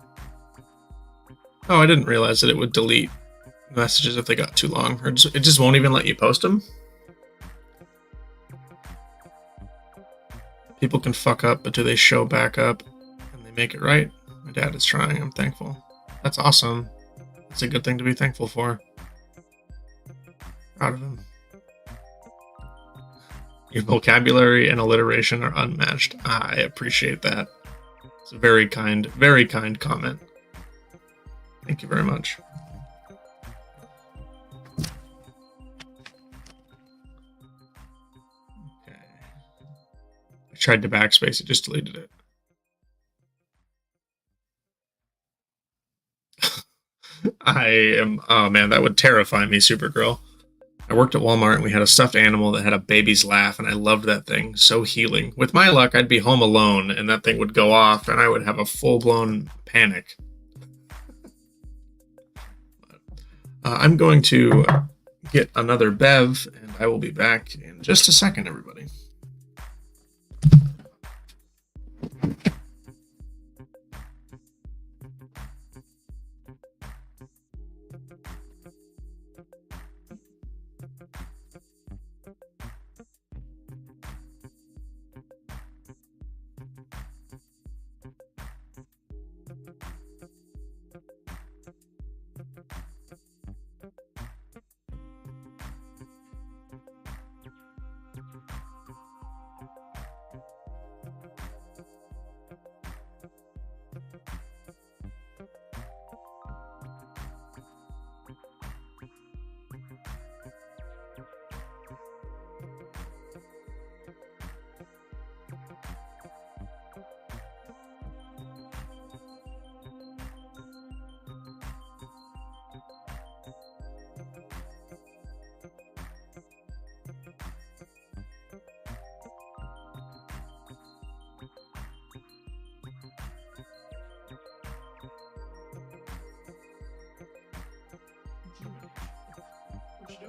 Speaker 1: Oh, I didn't realize that it would delete messages if they got too long. Or it just won't even let you post them. People can fuck up, but do they show back up and they make it right? My dad is trying. I'm thankful. That's awesome. That's a good thing to be thankful for. Proud of him. Your vocabulary and alliteration are unmatched. I appreciate that. It's a very kind comment. Thank you very much. Okay. I tried to backspace, it just deleted it. I am. Oh man, that would terrify me, Supergirl. I worked at Walmart and we had a stuffed animal that had a baby's laugh, and I loved that thing. So healing. With my luck, I'd be home alone, and that thing would go off, and I would have a full-blown panic. I'm going to get another bev, and I will be back in just a second, everybody.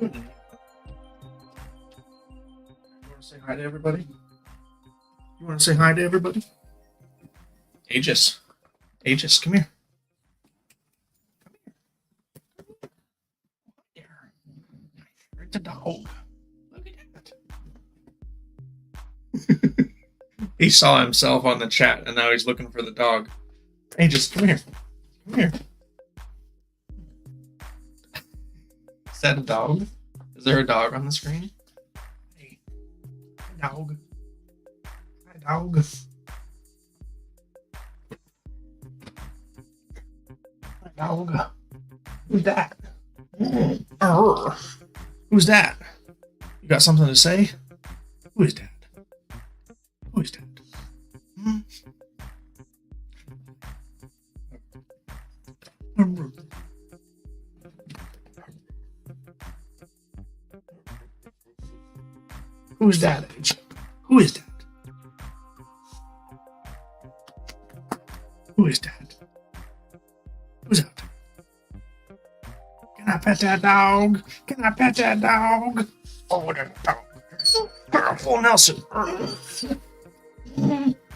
Speaker 1: You want to say hi to everybody? You want to say hi to everybody? Aegis. Aegis, come here. It's a dog. Look at that. He saw himself on the chat and now he's looking for the dog. Aegis, come here. Come here. Is that a dog? Is there a dog on the screen? Hey, dog. Hi, dog. Hi, dog. Who's that? Who's that? You got something to say? Who is that? Who is that? Hmm? Who's that, Age? Who is that? Who is that? Who's out there? Can I pet that dog? Can I pet that dog? Oh, that dog. Oh, Nelson.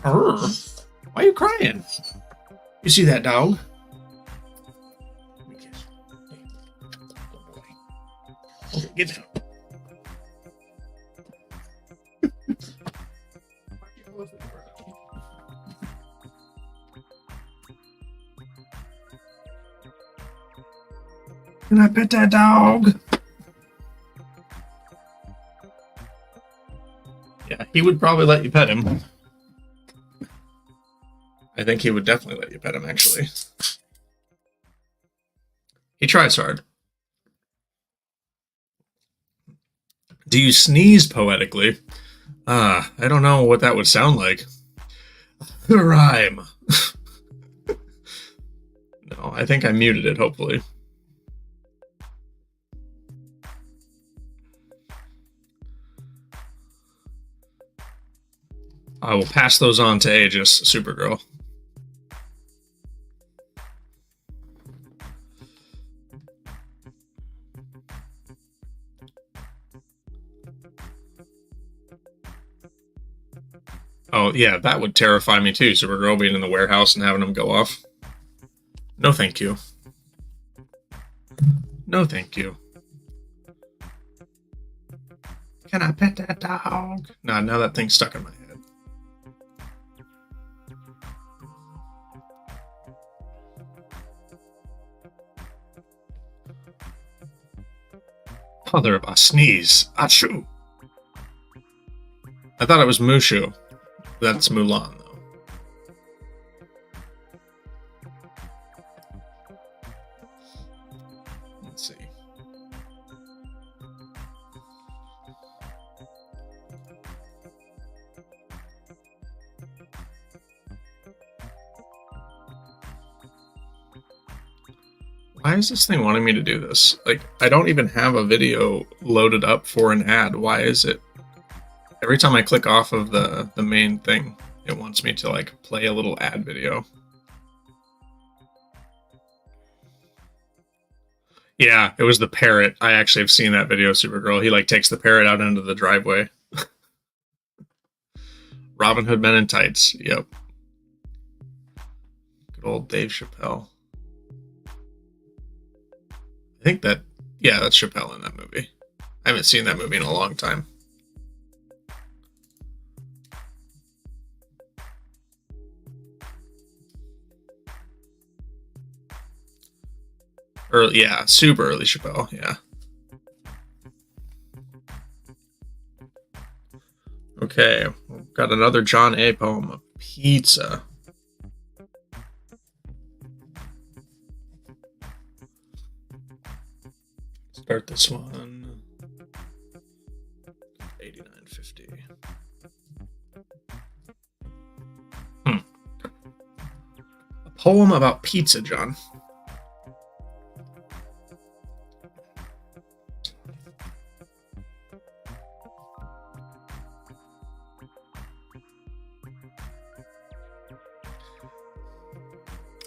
Speaker 1: Why are you crying? You see that dog? Let me kiss. Hey, good boy. Okay, get down. Can I pet that dog? Yeah, he would probably let you pet him. I think he would definitely let you pet him, actually. He tries hard. Do you sneeze poetically? I don't know what that would sound like. The rhyme. No, I think I muted it, hopefully. I will pass those on to Aegis, Supergirl. Oh, yeah, that would terrify me too, Supergirl being in the warehouse and having them go off. No, thank you. No, thank you. Can I pet that dog? Nah, now that thing's stuck in my head. Mother of a sneeze. Achoo. I thought it was Mushu. That's Mulan, though. Let's see. Why is this thing wanting me to do this? Like, I don't even have a video loaded up for an ad. Why is it? Every time I click off of the main thing, it wants me to like play a little ad video. Yeah, it was the parrot. I actually have seen that video, Supergirl. He like takes the parrot out into the driveway. Robin Hood Men in Tights. Yep. Good old Dave Chappelle. I think that, yeah, that's Chappelle in that movie. I haven't seen that movie in a long time. Early, yeah, super early Chappelle, yeah. Okay, we've got another John A. poem, Pizza. Start this one. 89.50. A poem about pizza, John.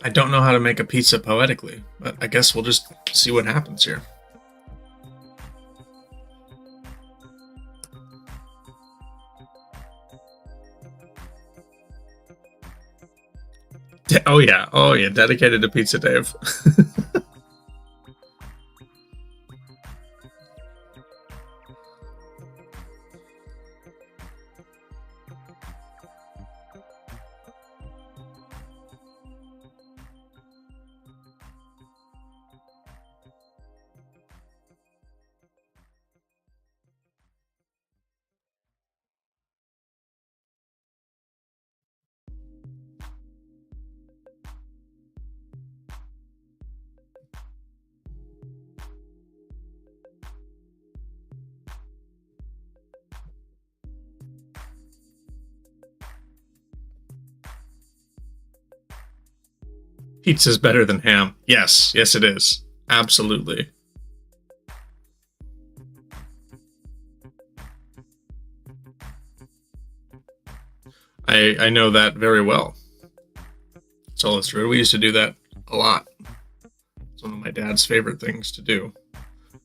Speaker 1: I don't know how to make a pizza poetically, but I guess we'll just see what happens here. Oh yeah, dedicated to Pizza Dave. Pizza's better than ham. Yes, it is. Absolutely. I know that very well. Solo Through. We used to do that a lot. It's one of my dad's favorite things to do.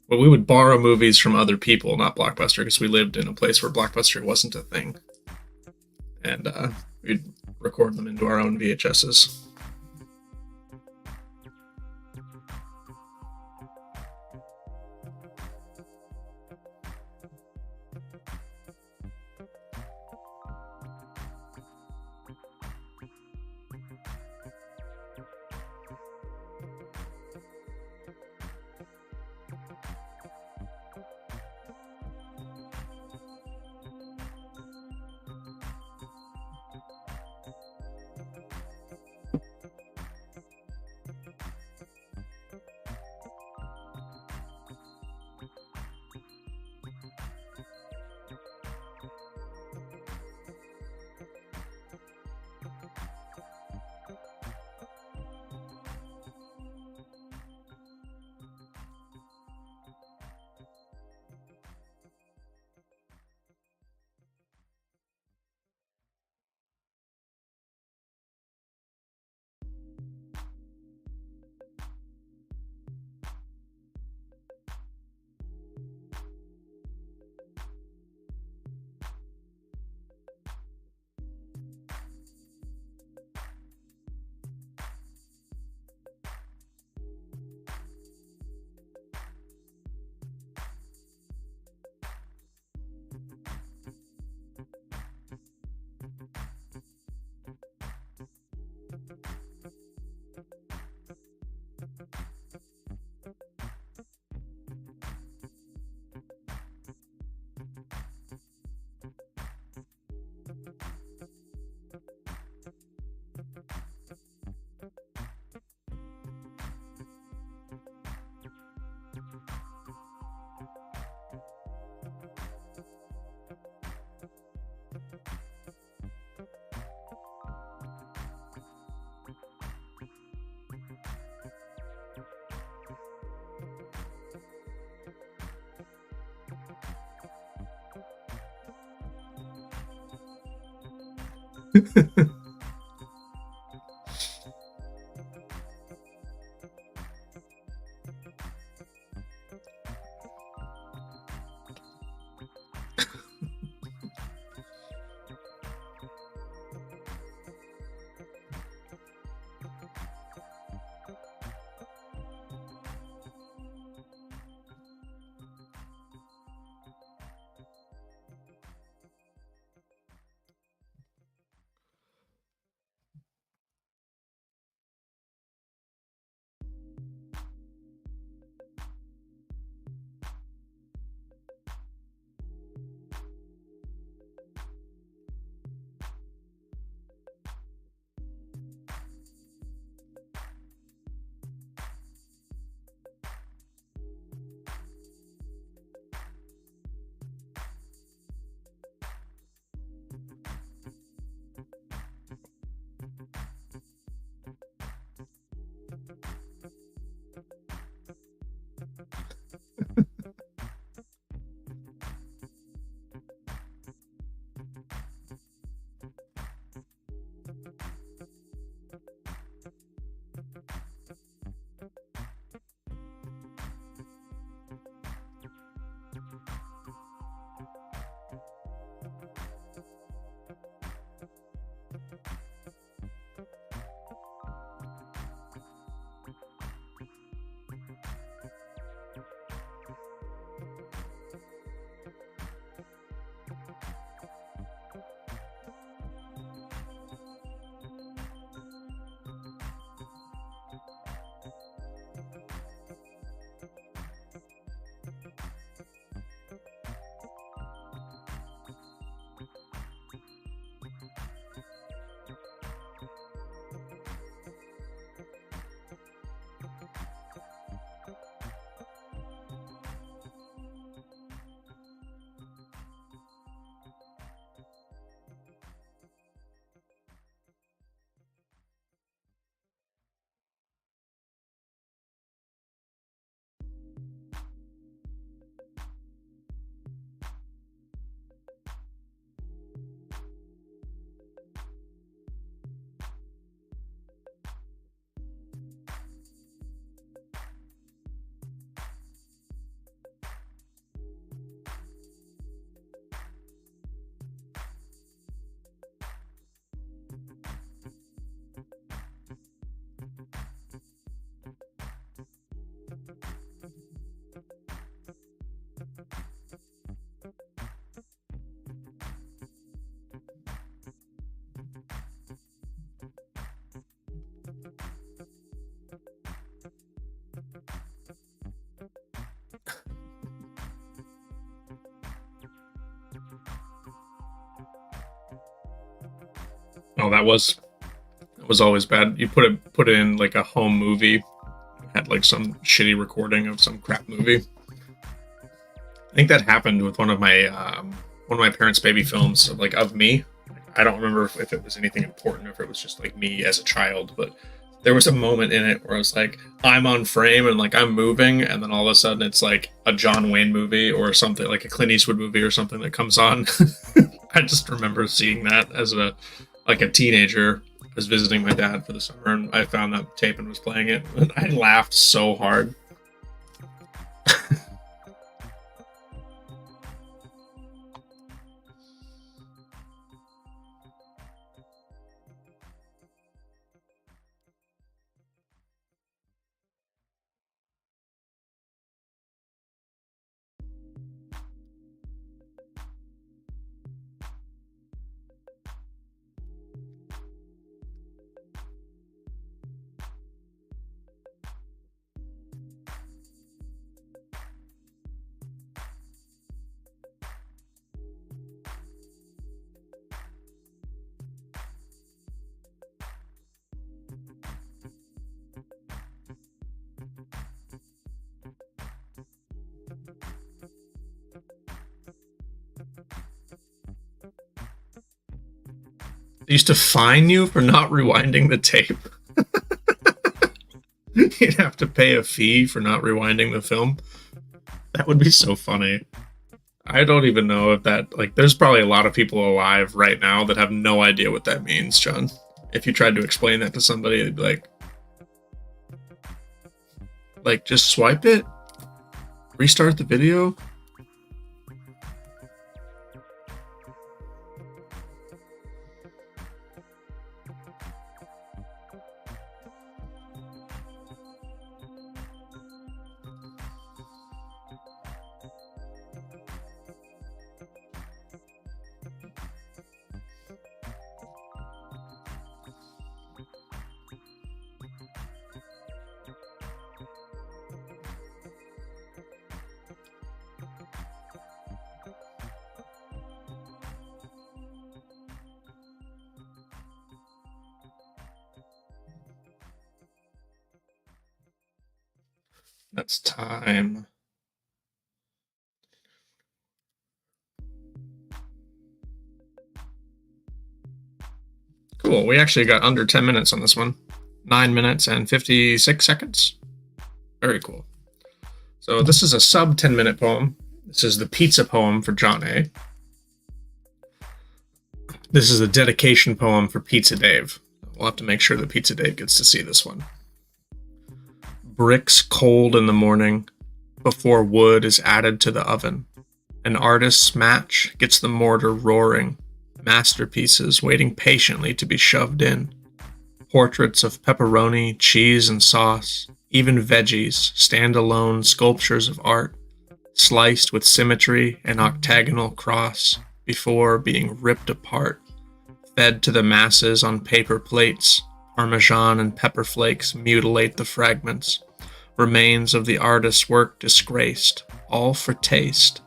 Speaker 1: But we would borrow movies from other people, not Blockbuster, because we lived in a place where Blockbuster wasn't a thing. And we'd record them into our own VHSs. Oh, that was always bad. You put it in like a home movie, had like some shitty recording of some crap movie. I think that happened with one of my parents' baby films of like of me. I don't remember if it was anything important or if it was just like me as a child, but there was a moment in it where I was like, I'm on frame and like I'm moving, and then all of a sudden it's like a John Wayne movie or something like a Clint Eastwood movie or something that comes on. I just remember seeing that as a teenager. I was visiting my dad for the summer and I found that tape and was playing it. And I laughed so hard. They used to fine you for not rewinding the tape. You'd have to pay a fee for not rewinding the film. That would be so funny. I don't even know if that, like, there's probably a lot of people alive right now that have no idea what that means, John. If you tried to explain that to somebody, they'd be like, just swipe it, restart the video. That's time. Cool. We actually got under 10 minutes on this one. 9 minutes and 56 seconds. Very cool. So this is a sub 10-minute poem. This is the pizza poem for John A. This is a dedication poem for Pizza Dave. We'll have to make sure that Pizza Dave gets to see this one. Bricks cold in the morning before wood is added to the oven. An artist's match gets the mortar roaring. Masterpieces waiting patiently to be shoved in. Portraits of pepperoni, cheese, and sauce. Even veggies, stand-alone sculptures of art, sliced with symmetry and octagonal cross before being ripped apart, fed to the masses on paper plates. Parmesan and pepper flakes mutilate the fragments. Remains of the artist's work disgraced, all for taste.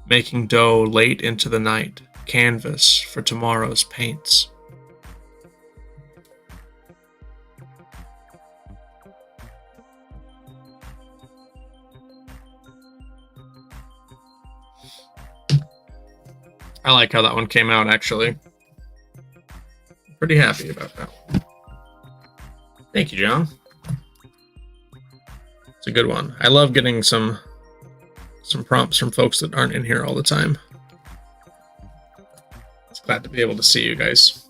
Speaker 1: Making dough late into the night, canvas for tomorrow's paints. I like how that one came out, actually. Pretty happy about that. Thank you, John. It's a good one. I love getting some prompts from folks that aren't in here all the time. It's glad to be able to see you guys.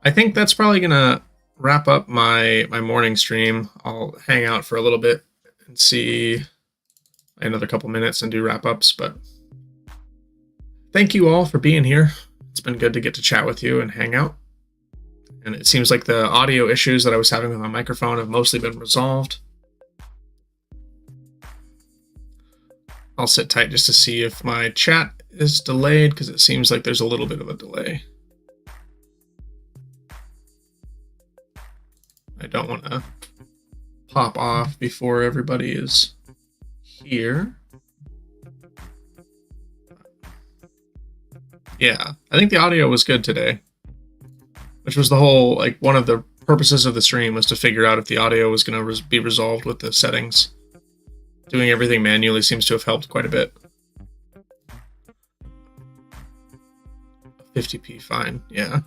Speaker 1: I think that's probably gonna wrap up my morning stream. I'll hang out for a little bit and see another couple minutes and do wrap-ups, but thank you all for being here. It's been good to get to chat with you and hang out. And it seems like the audio issues that I was having with my microphone have mostly been resolved. I'll sit tight just to see if my chat is delayed, because it seems like there's a little bit of a delay. I don't want to pop off before everybody is here. Yeah, I think the audio was good today, which was the whole, like, one of the purposes of the stream was to figure out if the audio was going to be resolved with the settings. Doing everything manually seems to have helped quite a bit. 50p, fine, yeah.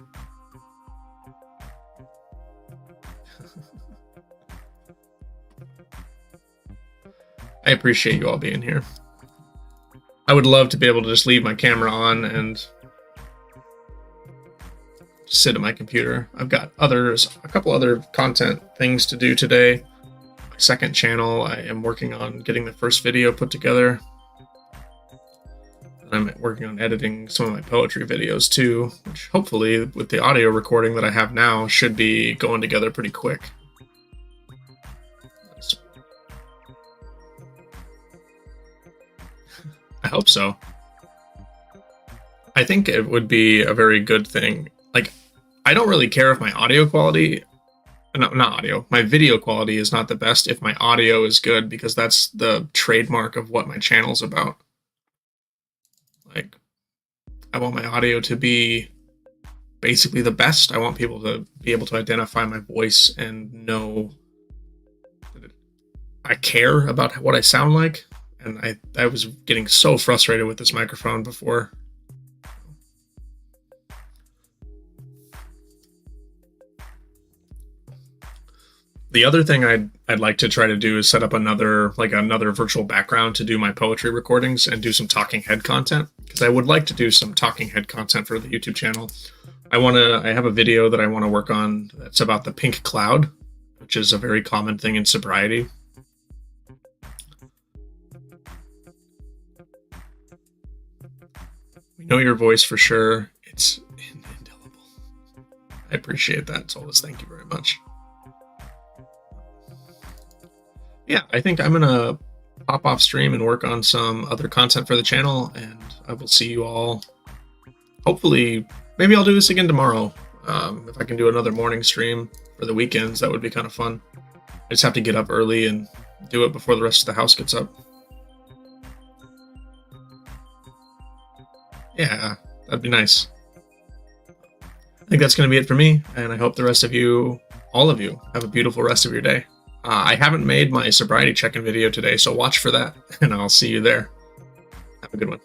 Speaker 1: I appreciate you all being here. I would love to be able to just leave my camera on and just sit at my computer. I've got a couple other content things to do today. My second channel, I am working on getting the first video put together. I'm working on editing some of my poetry videos too, which hopefully with the audio recording that I have now should be going together pretty quick. I hope so. I think it would be a very good thing. Like, I don't really care if my audio quality, not audio, my video quality is not the best if my audio is good, because that's the trademark of what my channel's about. Like, I want my audio to be basically the best. I want people to be able to identify my voice and know that I care about what I sound like. And I was getting so frustrated with this microphone before. The other thing I'd like to try to do is set up another virtual background to do my poetry recordings and do some talking head content, because I would like to do some talking head content for the YouTube channel. I have a video that I want to work on that's about the pink cloud, which is a very common thing in sobriety. We know your voice for sure. It's indelible. I appreciate that, Solus. Thank you very much. Yeah, I think I'm gonna pop off stream and work on some other content for the channel, and I will see you all. Hopefully, maybe I'll do this again tomorrow. If I can do another morning stream for the weekends, that would be kind of fun. I just have to get up early and do it before the rest of the house gets up. Yeah, that'd be nice. I think that's going to be it for me, and I hope the rest of you, all of you, have a beautiful rest of your day. I haven't made my sobriety check-in video today, so watch for that, and I'll see you there. Have a good one.